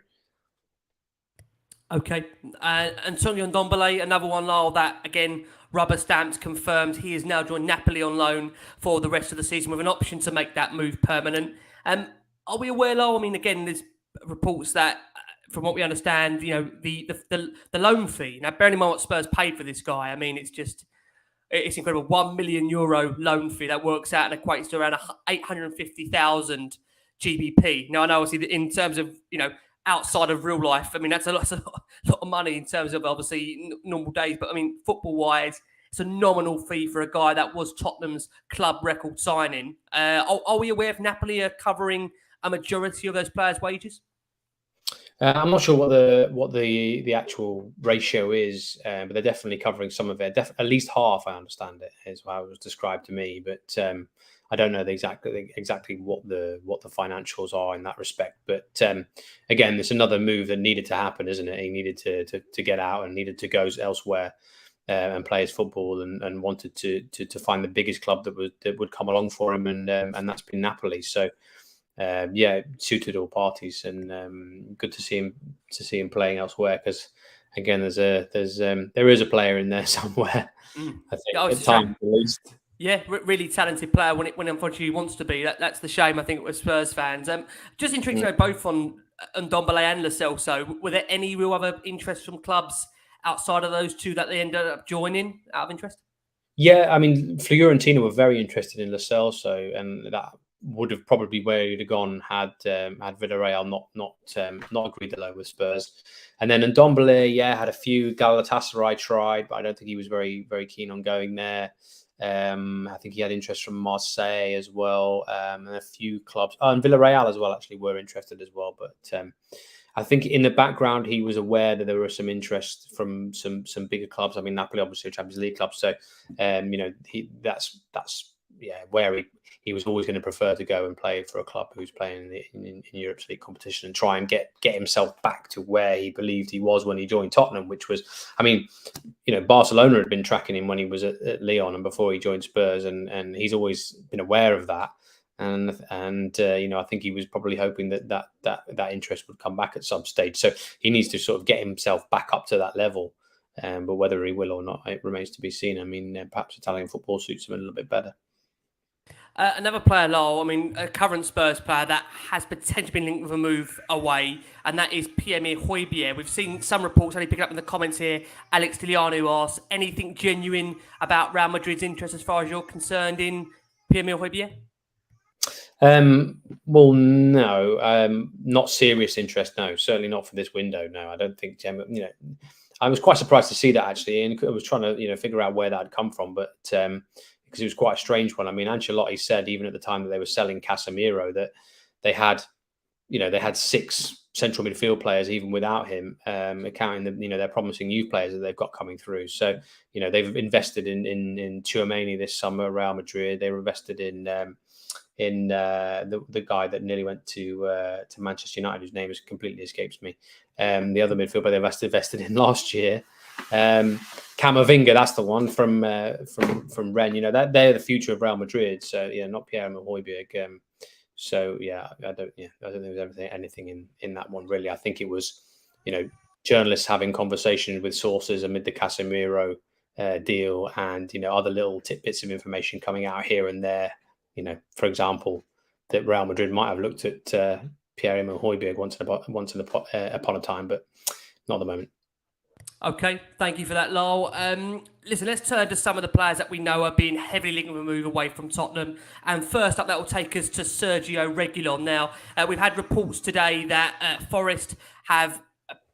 Okay. Antonio Ndombele, another one, Lyall, that again, rubber stamps confirmed. He has now joined Napoli on loan for the rest of the season with an option to make that move permanent. Are we aware, Lyall? I mean, again, there's reports that, from what we understand, you know, the loan fee. Now, bearing in mind what Spurs paid for this guy, I mean, it's incredible. €1 million loan fee that works out and equates to around 850,000 GBP. Now, I know obviously in terms of, you know, outside of real life, I mean, that's a lot of money in terms of obviously normal days. But I mean, football wise, it's a nominal fee for a guy that was Tottenham's club record signing. Are we aware if Napoli are covering a majority of those players' wages? I'm not sure what the actual ratio is, but they're definitely covering some of it. At least half, I understand it, is how it was described to me. But I don't know exactly what the financials are in that respect. But again, there's another move that needed to happen, isn't it? He needed to get out and needed to go elsewhere. and play his football, and wanted to find the biggest club that would come along for him, and that's been Napoli. So it suited all parties, and good to see him playing elsewhere, because again, there is a player in there somewhere. I think at times at least. Yeah, really talented player when unfortunately he wants to be. That's the shame, I think, with Spurs fans. Just intrigued to know both on Ndombele and Lo Celso, were there any real other interest from clubs outside of those two that they ended up joining out of interest? Yeah, I mean, Fiorentina were very interested in Lo Celso, and that would have probably where he'd have gone had Villarreal not agreed the loan with Spurs. And then Ndombele, had a few. Galatasaray tried, but I don't think he was very, very keen on going there. I think he had interest from Marseille as well, and a few clubs. And Villarreal as well actually were interested as well. But I think in the background he was aware that there was some interest from some bigger clubs. I mean, Napoli obviously a Champions League club, so that's where he was always going to prefer to go and play for a club who's playing in Europe's league competition, and try and get himself back to where he believed he was when he joined Tottenham, which was, I mean, Barcelona had been tracking him when he was at Lyon and before he joined Spurs, and he's always been aware of that. And I think he was probably hoping that interest would come back at some stage. So he needs to sort of get himself back up to that level. But whether he will or not, it remains to be seen. I mean, perhaps Italian football suits him a little bit better. Another player, Lyall, I mean, a current Spurs player that has potentially been linked with a move away, and that is Pierre-Emile Højbjerg. We've seen some reports, only picking up in the comments here. Alex Tiliano asks, anything genuine about Real Madrid's interest as far as you're concerned in Pierre-Emile Højbjerg? Well, no, not serious interest. No, certainly not for this window. No, I don't think. I was quite surprised to see that actually, and I was trying to figure out where that had come from, but because it was quite a strange one. I mean, Ancelotti said even at the time that they were selling Casemiro that they had 6 central midfield players even without him, accounting their promising youth players that they've got coming through. So they've invested in Tchouameni this summer, Real Madrid. They were invested in the guy that nearly went to Manchester United, whose name has completely escapes me. The other midfielder they invested in last year, Camavinga, that's the one from Rennes. That they're the future of Real Madrid. So not Pierre-Emile Højbjerg. I don't think there was anything in that one really. I think it was journalists having conversations with sources amid the Casemiro deal, and other little tidbits of information coming out here and there. For example, that Real Madrid might have looked at Pierre-Emile Højbjerg once upon a time, but not at the moment. Okay, thank you for that, Lyall. Listen, let's turn to some of the players that we know are being heavily linked with a move away from Tottenham. And first up, that will take us to Sergio Reguilón. Now, we've had reports today that Forest have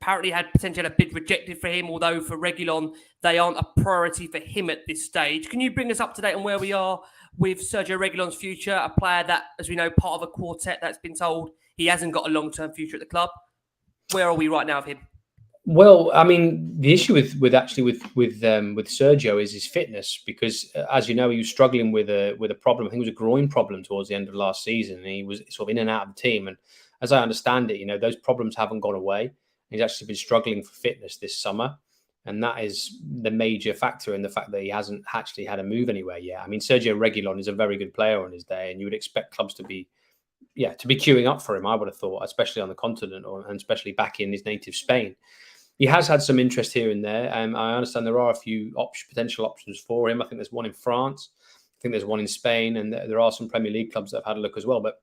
apparently had potentially a bid rejected for him, although for Reguilón, they aren't a priority for him at this stage. Can you bring us up to date on where we are with Sergio Reguilón's future, a player that, as we know, part of a quartet that's been told he hasn't got a long-term future at the club? Where are we right now with him? Well, I mean, the issue with Sergio is his fitness, because as you know, he was struggling with a problem. I think it was a groin problem towards the end of last season, and he was sort of in and out of the team. And as I understand it, those problems haven't gone away. He's actually been struggling for fitness this summer, and that is the major factor in the fact that he hasn't actually had a move anywhere yet. I mean, Sergio Reguilón is a very good player on his day, and you would expect clubs to be queuing up for him, I would have thought, especially on the continent, and especially back in his native Spain. He has had some interest here and there. I understand there are a few potential options for him. I think there's one in France. I think there's one in Spain, and there are some Premier League clubs that have had a look as well. But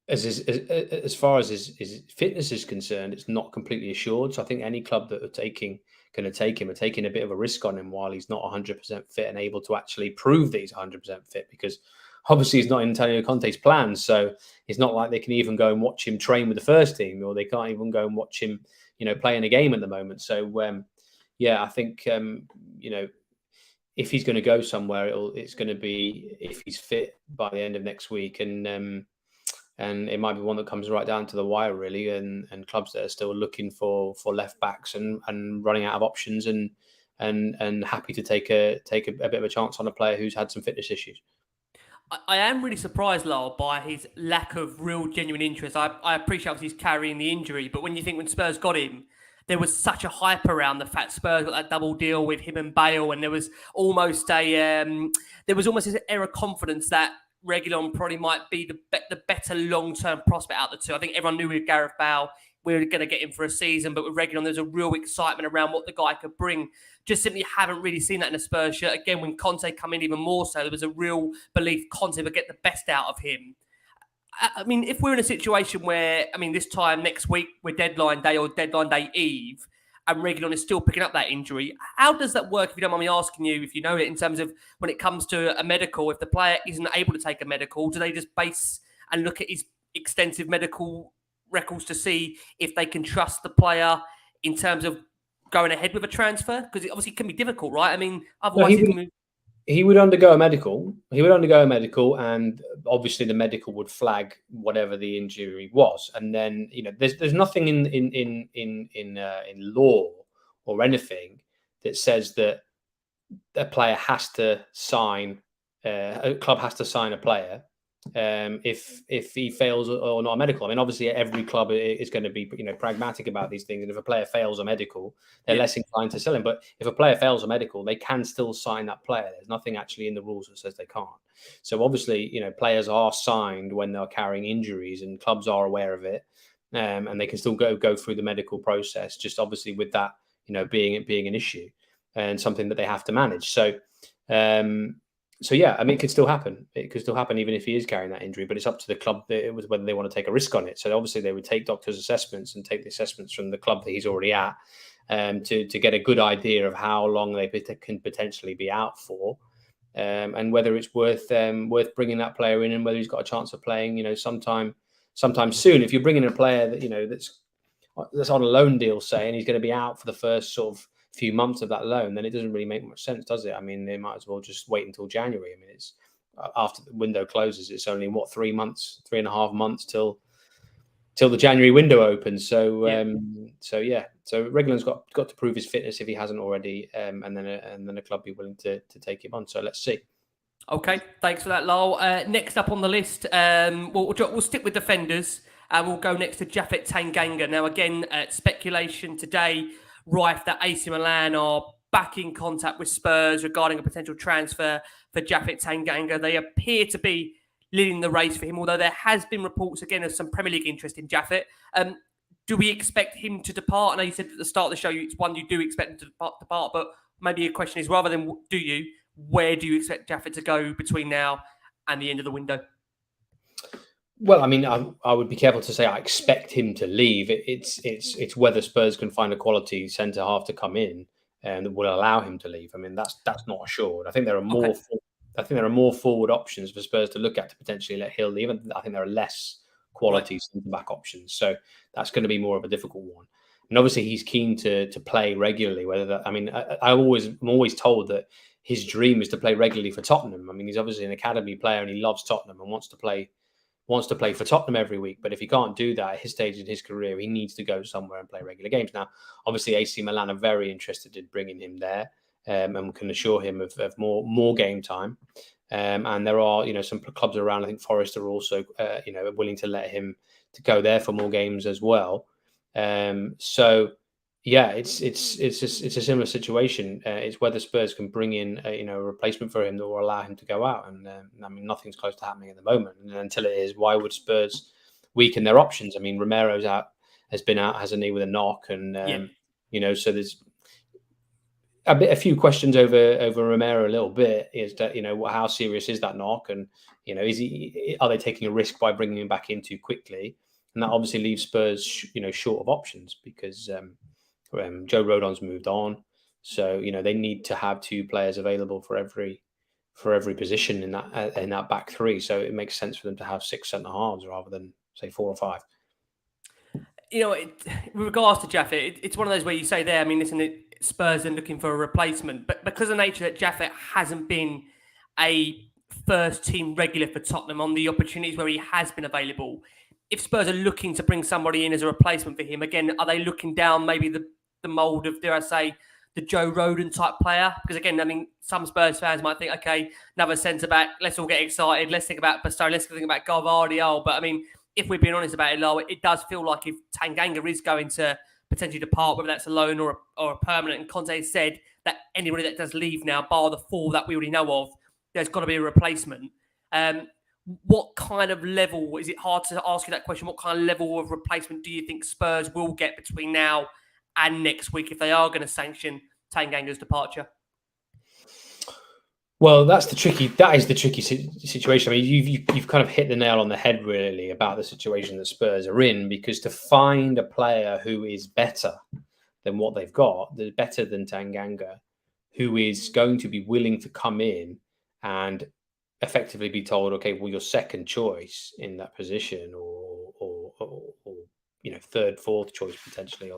as far as his fitness is concerned, it's not completely assured. So I think any club that are going to take him are taking a bit of a risk on him while he's not 100% fit and able to actually prove that he's 100% fit, because obviously he's not in Antonio Conte's plans. So it's not like they can even go and watch him train with the first team, or they can't even go and watch him, play in a game at the moment. So, I think, if he's going to go somewhere, it's going to be if he's fit by the end of next week. And it might be one that comes right down to the wire, really. And clubs that are still looking for left backs and running out of options and happy to take a bit of a chance on a player who's had some fitness issues. I am really surprised, Lyall, by his lack of real genuine interest. I appreciate he's carrying the injury, but when you think when Spurs got him, there was such a hype around the fact Spurs got that double deal with him and Bale, and there was almost this air of confidence that Reguilon probably might be the better long-term prospect out of the two. I think everyone knew with Gareth Bale we were going to get him for a season, but with Reguilon, there's a real excitement around what the guy could bring. Just simply haven't really seen that in a Spurs shirt. Again, when Conte come in even more so, there was a real belief Conte would get the best out of him. I mean, if we're in a situation where, this time next week, we're deadline day or deadline day eve, and Reguilon is still picking up that injury, how does that work, if you don't mind me asking you, if you know it, in terms of when it comes to a medical, if the player isn't able to take a medical, do they just base and look at his extensive medical records to see if they can trust the player in terms of going ahead with a transfer? Because it obviously can be difficult, right? Otherwise... He would undergo a medical. And obviously the medical would flag whatever the injury was. And then there's nothing in law or anything that says that a player has to sign, a club has to sign a player if he fails or not a medical. Obviously every club is going to be pragmatic about these things, and if a player fails a medical, they're less inclined to sell him. But if a player fails a medical, they can still sign that player. There's nothing actually in the rules that says they can't. So obviously players are signed when they're carrying injuries, and clubs are aware of it, and they can still go through the medical process, just obviously with that being an issue and something that they have to manage. So yeah, it could still happen. It could still happen even if he is carrying that injury, but it's up to the club whether they want to take a risk on it. So obviously they would take doctors' assessments and take the assessments from the club that he's already at to get a good idea of how long they can potentially be out for, and whether it's worth bringing that player in, and whether he's got a chance of playing sometime soon. If you're bringing in a player that that's on a loan deal, say, and he's going to be out for the first sort of few months of that loan, then it doesn't really make much sense, does it? They might as well just wait until January. It's after the window closes, it's only 3.5 months till the January window opens. So Reguilon's got to prove his fitness if he hasn't already, and then a club be willing to take him on. So let's see. Okay, thanks for that, Lyall. Next up on the list, we'll stick with defenders, and we'll go next to Jaffet Tangenga. Now, again, speculation today rife that AC Milan are back in contact with Spurs regarding a potential transfer for Jaffet Tangenga. They appear to be leading the race for him, although there has been reports again of some Premier League interest in Jaffet. Do we expect him to depart? I know you said at the start of the show it's one you do expect him to depart, but maybe a question is, rather than where do you expect Jaffet to go between now and the end of the window? Well, I would be careful to say I expect him to leave. It's whether Spurs can find a quality centre half to come in and that will allow him to leave. That's not assured. I think there are more. Okay. I think there are more forward options for Spurs to look at to potentially let Hill leave. I think there are less quality centre back options, so that's going to be more of a difficult one. And obviously, he's keen to play regularly. Whether that, I'm always told that his dream is to play regularly for Tottenham. He's obviously an academy player and he loves Tottenham and wants to play for Tottenham every week. But if he can't do that at his stage in his career, he needs to go somewhere and play regular games. Now, obviously, AC Milan are very interested in bringing him there, and can assure him of more game time. And there are, some clubs around. I think Forest are also, willing to let him to go there for more games as well. So yeah, it's a similar situation. It's whether Spurs can bring in a replacement for him that will allow him to go out. And nothing's close to happening at the moment. And until it is, why would Spurs weaken their options? Romero's has been out, has a knee with a knock, and so there's a few questions over Romero. A little bit is that how serious is that knock, and are they taking a risk by bringing him back in too quickly? And that obviously leaves Spurs short of options, because Joe Rodon's moved on, so they need to have two players available for every position in that back three. So it makes sense for them to have 6 centre halves rather than say 4 or 5. With regards to Jaffet, it's one of those where you say there, listen, Spurs are looking for a replacement, but because of the nature that Jaffet hasn't been a first team regular for Tottenham on the opportunities where he has been available, if Spurs are looking to bring somebody in as a replacement for him, again, are they looking down maybe the mould of, dare I say, the Joe Rodon type player? Because again, some Spurs fans might think, okay, another centre back, let's all get excited, let's think about Bastow, let's think about Gvardiol. But if we're being honest about it, Lyall, it does feel like if Tanganga is going to potentially depart, whether that's a loan or a permanent. And Conte said that anybody that does leave now, bar the 4 that we already know of, there's got to be a replacement. What kind of level, is it hard to ask you that question, what kind of level of replacement do you think Spurs will get between now and next week if they are going to sanction Tanganga's departure? Well, that is the tricky situation. I mean, you've kind of hit the nail on the head, really, about the situation that Spurs are in, because to find a player who is better than what they've got, better than Tanganga, who is going to be willing to come in and effectively be told, okay, well, your second choice in that position, or third, fourth choice potentially,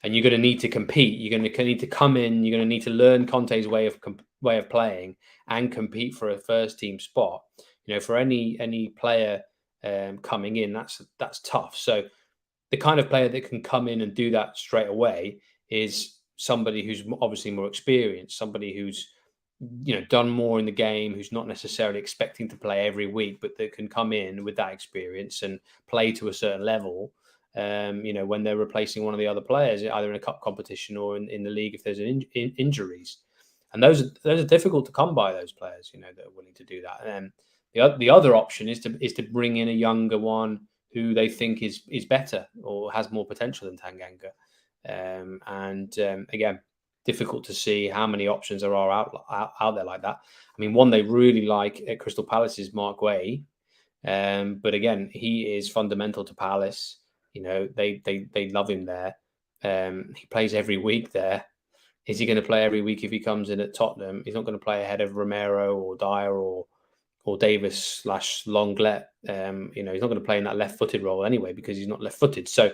and you're going to need to compete. You're going to need to come in. You're going to need to learn Conte's way of playing and compete for a first team spot. For any player coming in, that's tough. So the kind of player that can come in and do that straight away is somebody who's obviously more experienced, somebody who's done more in the game, who's not necessarily expecting to play every week, but that can come in with that experience and play to a certain level. When they're replacing one of the other players, either in a cup competition or in the league, if there's injuries, and those are difficult to come by. Those players, that are willing to do that. And the other option is to bring in a younger one who they think is better or has more potential than Tanganga. Again, difficult to see how many options there are out there like that. I mean, one they really like at Crystal Palace is Mark Way, but again, he is fundamental to Palace. They love him there. He plays every week there. Is he going to play every week if he comes in at Tottenham? He's not going to play ahead of Romero or Dyer or Davis / Lenglet. He's not going to play in that left-footed role anyway because he's not left-footed. So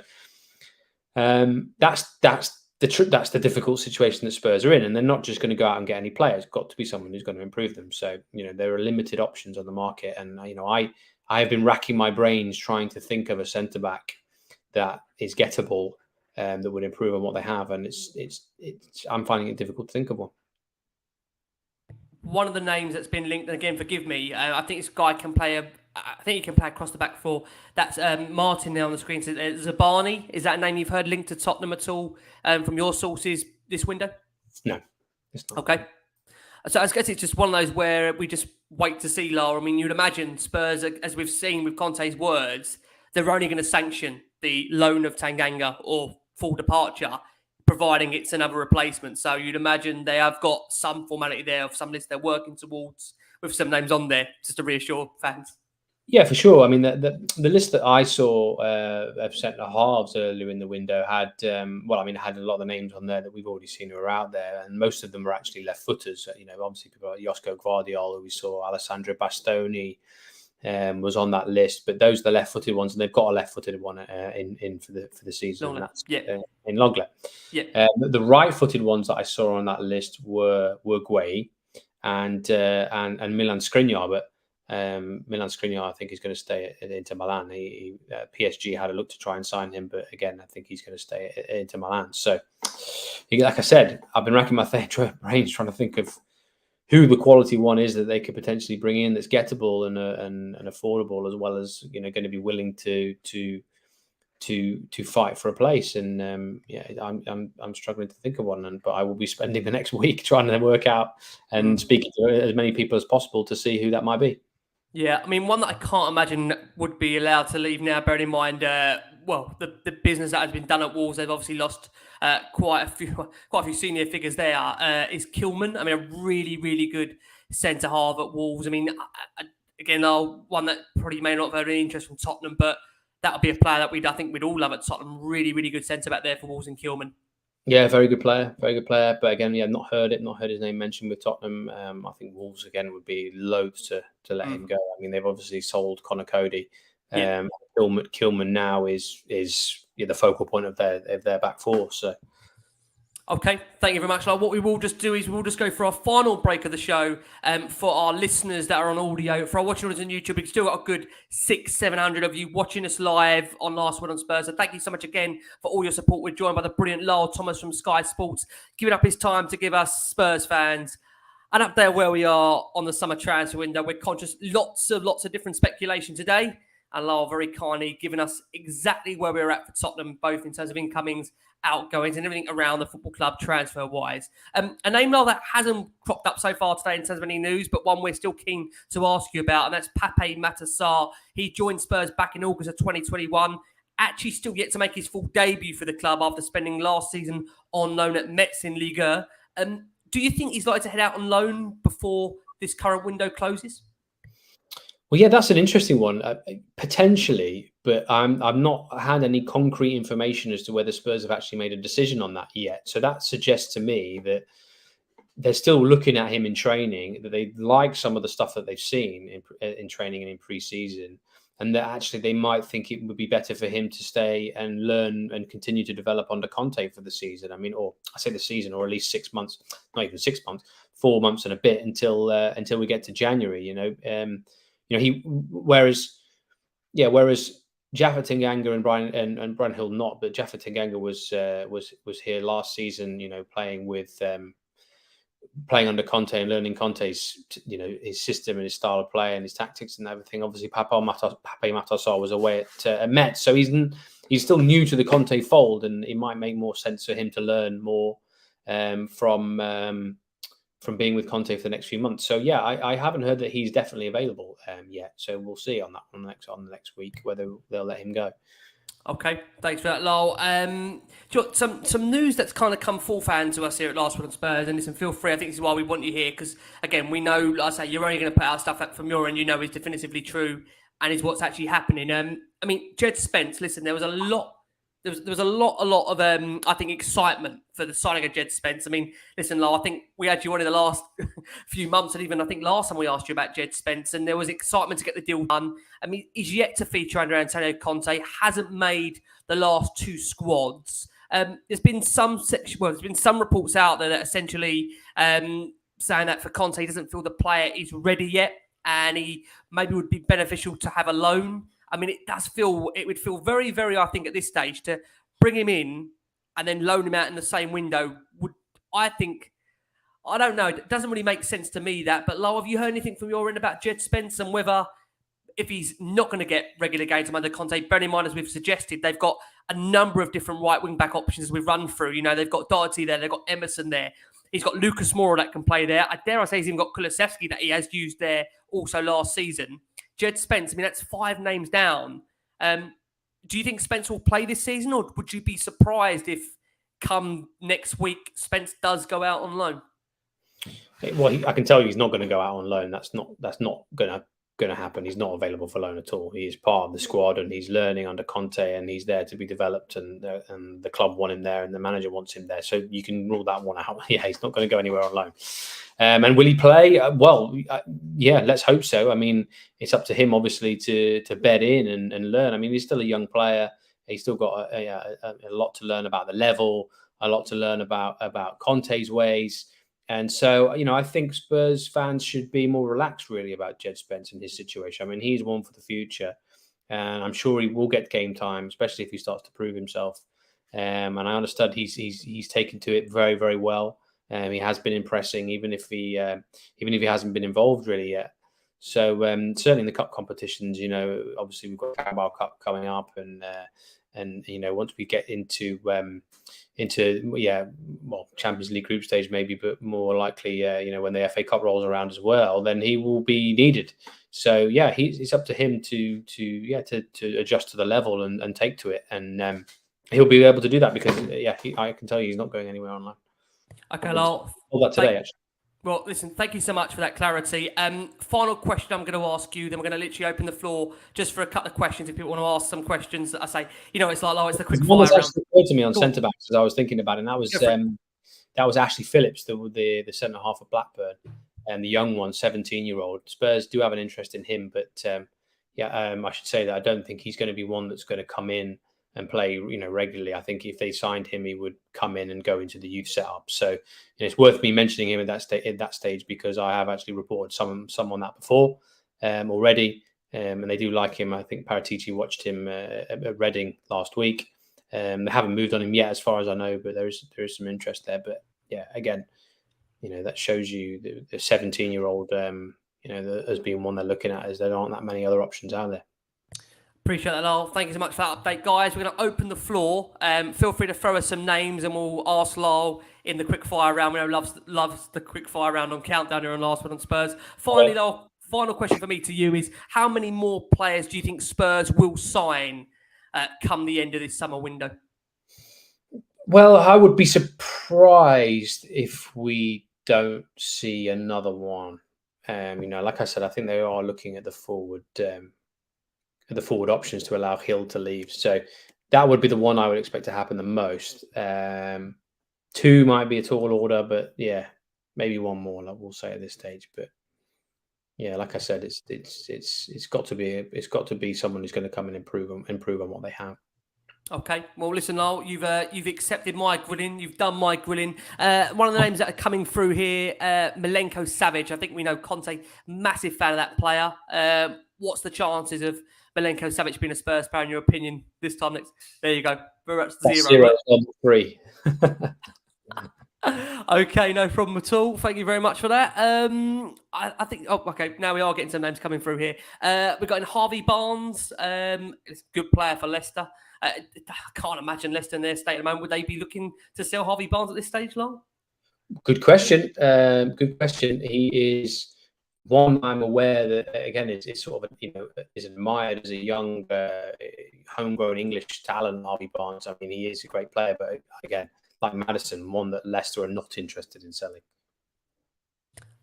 that's the difficult situation that Spurs are in, and they're not just going to go out and get any players. It's got to be someone who's going to improve them. So there are limited options on the market, and I have been racking my brains trying to think of a centre back that is gettable, that would improve on what they have, and I'm finding it difficult to think of one. One of the names that's been linked, and again, forgive me, I think this guy can play I think he can play across the back 4. That's Martin there on the screen. So, Zabani, is that a name you've heard linked to Tottenham at all from your sources this window? No, it's not. Okay. So I guess it's just one of those where we just wait to see, Lara. I mean, you'd imagine Spurs, as we've seen with Conte's words, they're only going to sanction the loan of Tanganga or full departure, providing it's another replacement. So you'd imagine they have got some formality there of some list they're working towards with some names on there, just to reassure fans. Yeah, for sure. I mean, the list that I saw of centre halves earlier in the window had, had a lot of the names on there that we've already seen who are out there, and most of them are actually left-footers. Obviously people like Josko Gvardiol, who we saw, Alessandro Bastoni was on that list, but those are the left-footed ones, and they've got a left-footed one in for the season. And that's in Lenglet. Yeah. The right-footed ones that I saw on that list were Gueye and Milan Skriniar, but Milan Skriniar, I think, is going to stay at Inter Milan. PSG had a look to try and sign him, but again, I think he's going to stay at Inter Milan. So, like I said, I've been racking my brains trying to think of who the quality one is that they could potentially bring in that's gettable and affordable, as well as going to be willing to fight for a place. And I'm struggling to think of one, but I will be spending the next week trying to work out and speaking to as many people as possible to see who that might be. Yeah, I mean, one that I can't imagine would be allowed to leave now, bearing in mind, the business that has been done at Wolves. They've obviously lost quite a few senior figures there. Is Kilman? I mean, a really, really good centre half at Wolves. I mean, again, one that probably may not have had any interest from Tottenham, but that would be a player that I think we'd all love at Tottenham. Really, really good centre back there for Wolves in Kilman. Yeah, very good player. But again, not heard his name mentioned with Tottenham. I think Wolves again would be loath to let him go. I mean, they've obviously sold Conor Cody. Kilman now is the focal point of their back four. So. Okay, thank you very much. What we will just do is we'll just go for our final break of the show. For our listeners that are on audio, for our watching audience on YouTube, we've still got a good 600-700 of you watching us live on Last Word on Spurs. So thank you so much again for all your support. We're joined by the brilliant Lyall Thomas from Sky Sports, giving up his time to give us Spurs fans an update where we are on the summer transfer window. We're conscious lots of different speculation today. and Lyall very kindly giving us exactly where we're at for Tottenham, both in terms of incomings, outgoings, and everything around the football club transfer-wise. A name, Lyall, that hasn't cropped up so far today in terms of any news, but one we're still keen to ask you about, and that's Pape Matar. He joined Spurs back in August of 2021. Actually still yet to make his full debut for the club after spending last season on loan at Metz in Liga. Do you think he's likely to head out on loan before this current window closes? Well, yeah, that's an interesting one, potentially, but I've not had any concrete information as to whether Spurs have actually made a decision on that yet. So that suggests to me that they're still looking at him in training, that they like some of the stuff that they've seen in training and in pre-season, and that actually they might think it would be better for him to stay and learn and continue to develop under Conte for the season. I mean, or I say the season, or at least 6 months, not even 6 months, 4 months and a bit until we get to January. Whereas Jaffet Tangenga and Brian Hill not, but Jaffet Tangenga was here last season, playing under Conte and learning Conte's, his system and his style of play and his tactics and everything. Obviously, Pape Matar was away at Metz, so he's still new to the Conte fold, and it might make more sense for him to learn more from being with Conte for the next few months. So yeah, I haven't heard that he's definitely available yet. So we'll see on that on the next week whether they'll let him go. Okay, thanks for that, Lyall. Some news that's kind of come forthhand to us here at Last Word on Spurs, and listen, feel free. I think this is why we want you here, because again, we know, like I say, you're only going to put out stuff that from your end, is definitively true and is what's actually happening. I mean, Jed Spence. Listen, there was a lot. There was a lot of I think excitement for the signing of Jed Spence. I mean, listen, Lyall, I think we had you on in the last few months, and even I think last time we asked you about Jed Spence, and there was excitement to get the deal done. I mean, he's yet to feature under Antonio Conte, hasn't made the last two squads. There's been some reports out there that essentially saying that for Conte, he doesn't feel the player is ready yet, and he maybe would be beneficial to have a loan. I mean, it would feel very, very, I think, at this stage to bring him in and then loan him out in the same window I don't know. It doesn't really make sense to me, that. But, Lyall, have you heard anything from your end about Jed Spence and whether, if he's not going to get regular games under Conte, bearing in mind, as we've suggested, they've got a number of different right wing-back options we've run through. They've got Doherty there, they've got Emerson there. He's got Lucas Moura that can play there. I dare I say he's even got Kulusevski that he has used there also last season. Jed Spence, I mean, that's 5 names down. Do you think Spence will play this season, or would you be surprised if come next week Spence does go out on loan? Well, I can tell you he's not going to go out on loan. That's not going to happen. He's not available for loan at all. He is part of the squad, and he's learning under Conte, and he's there to be developed, and the club want him there, and the manager wants him there. So you can rule that one out. Yeah, he's not going to go anywhere on loan. And will he play? Yeah, let's hope so. I mean, it's up to him, obviously, to bed in and learn. I mean, he's still a young player. He's still got a lot to learn about the level, a lot to learn about Conte's ways. And so, I think Spurs fans should be more relaxed, really, about Jed Spence and his situation. I mean, he's one for the future, and I'm sure he will get game time, especially if he starts to prove himself. And I understand he's taken to it very, very well. He has been impressing, even if he hasn't been involved really yet. So certainly in the cup competitions, obviously we've got Carabao Cup coming up, and once we get into Champions League group stage maybe, but more likely when the FA Cup rolls around as well, then he will be needed. So yeah, it's up to him to adjust to the level and take to it, and he'll be able to do that because I can tell you he's not going anywhere online. Okay, Lyall. All that today, actually. Well, listen, thank you so much for that clarity. Final question I'm going to ask you, then we're going to literally open the floor just for a couple of questions. If people want to ask some questions, I say, it's like, it's the quick fire round. Actually occurred to me on centre backs as I was thinking about it, and that was Ashley Phillips, the centre half of Blackburn, and the young one, 17-year-old. Spurs do have an interest in him, but I should say that I don't think he's going to be one that's going to come in and play, regularly. I think if they signed him, he would come in and go into the youth setup. So it's worth me mentioning him at that stage because I have actually reported some on that before already, and they do like him. I think Paratici watched him at Reading last week. They haven't moved on him yet, as far as I know, but there is some interest there. But yeah, again, that shows you the 17-year-old, as being one they're looking at, as there aren't that many other options out there. Appreciate that, Lyall. Thank you so much for that update, guys. We're going to open the floor. Feel free to throw us some names and we'll ask Lyall in the quickfire round. We know loves the quickfire round on Countdown here on Last Word on Spurs. Finally, Lyall, final question for me to you is, how many more players do you think Spurs will sign come the end of this summer window? Well, I would be surprised if we don't see another one. Like I said, I think they are looking at the forward options to allow Hill to leave. So that would be the one I would expect to happen the most. Two might be a tall order, but yeah, maybe one more, like we'll say at this stage. But yeah, like I said, it's got to be someone who's going to come and improve on what they have. Okay, well, listen, Lyall, you've accepted my grilling. You've done my grilling. One of the names that are coming through here, Milenko Savic. I think we know Conte, massive fan of that player. What's the chances of Milenko Savic being a Spurs player, in your opinion, this time next? There you go. We're at zero. Right? 3. Okay, no problem at all. Thank you very much for that. I think. Oh, okay. Now we are getting some names coming through here. We've got in Harvey Barnes. It's a good player for Leicester. I can't imagine Leicester in their state at the moment. Would they be looking to sell Harvey Barnes at this stage, Lyall? Good question. Good question. He is one I'm aware that, again, is sort of, is admired as a young, homegrown English talent, Harvey Barnes. I mean, he is a great player, but again, like Madison, one that Leicester are not interested in selling.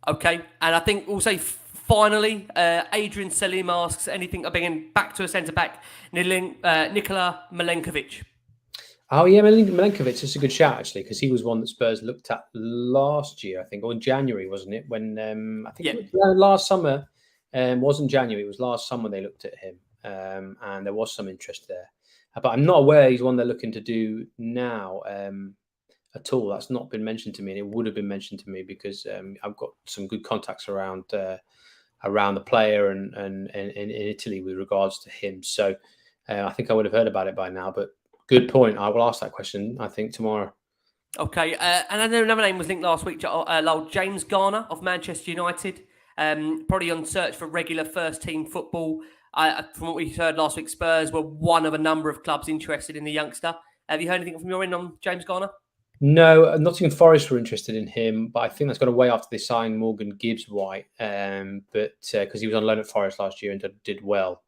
Okay, and I think also finally, Adrian Selim asks anything bringing back to a centre back, Nikola Milenkovic. Oh yeah, Milenkovic is a good shout actually, because he was one that Spurs looked at last year, I think, or in January, wasn't it? When I think it was last summer, wasn't January, it was last summer they looked at him, and there was some interest there. But I'm not aware he's one they're looking to do now at all. That's not been mentioned to me, and it would have been mentioned to me because I've got some good contacts around the player and in Italy with regards to him. So I think I would have heard about it by now. But good point. I will ask that question, I think, tomorrow. Okay, and I know another name was linked last week, James Garner of Manchester United. Probably on search for regular first-team football. From what we heard last week, Spurs were one of a number of clubs interested in the youngster. Have you heard anything from your end on James Garner? No, Nottingham Forest were interested in him, but I think that's gone away after they signed Morgan Gibbs-White, but because he was on loan at Forest last year and did well.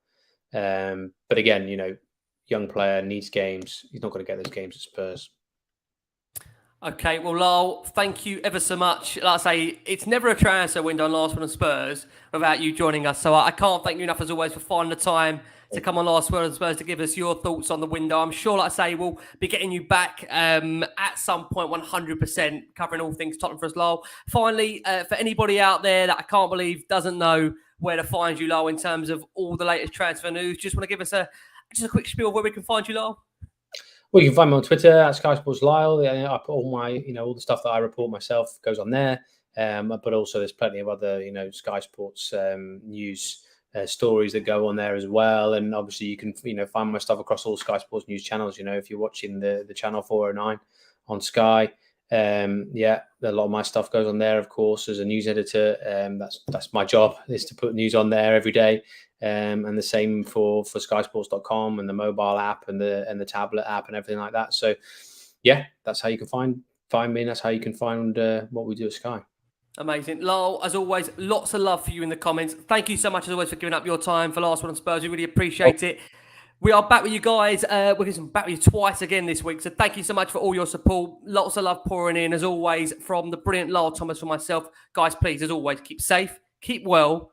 But again, young player, needs games. He's not going to get those games at Spurs. Okay, well, Lyall, thank you ever so much. Like I say, it's never a transfer window on Last Word on Spurs without you joining us. So I can't thank you enough, as always, for finding the time to come on Last Word on Spurs to give us your thoughts on the window. I'm sure, like I say, we'll be getting you back at some point, 100%, covering all things Tottenham for us, Lyall. Finally, for anybody out there that I can't believe doesn't know where to find you, Lyall, in terms of all the latest transfer news, just want to give us just a quick spiel of where we can find you, Lyall. Well, you can find me on Twitter at Sky Sports Lyall. I put all my, all the stuff that I report myself goes on there. But also there's plenty of other, Sky Sports news stories that go on there as well. And obviously you can, find my stuff across all Sky Sports news channels. If you're watching the channel 409 on Sky, a lot of my stuff goes on there, of course, as a news editor. That's my job, is to put news on there every day. And the same for skysports.com and the mobile app and the tablet app and everything like that. So yeah, that's how you can find me, and that's how you can find what we do at Sky. Amazing. Lyall, as always, lots of love for you in the comments. Thank you so much, as always, for giving up your time for Last Word on Spurs. We really appreciate it. We are back with you guys. We're going to be back with you twice again this week. So thank you so much for all your support. Lots of love pouring in, as always, from the brilliant Lyall Thomas, for myself. Guys, please, as always, keep safe, keep well,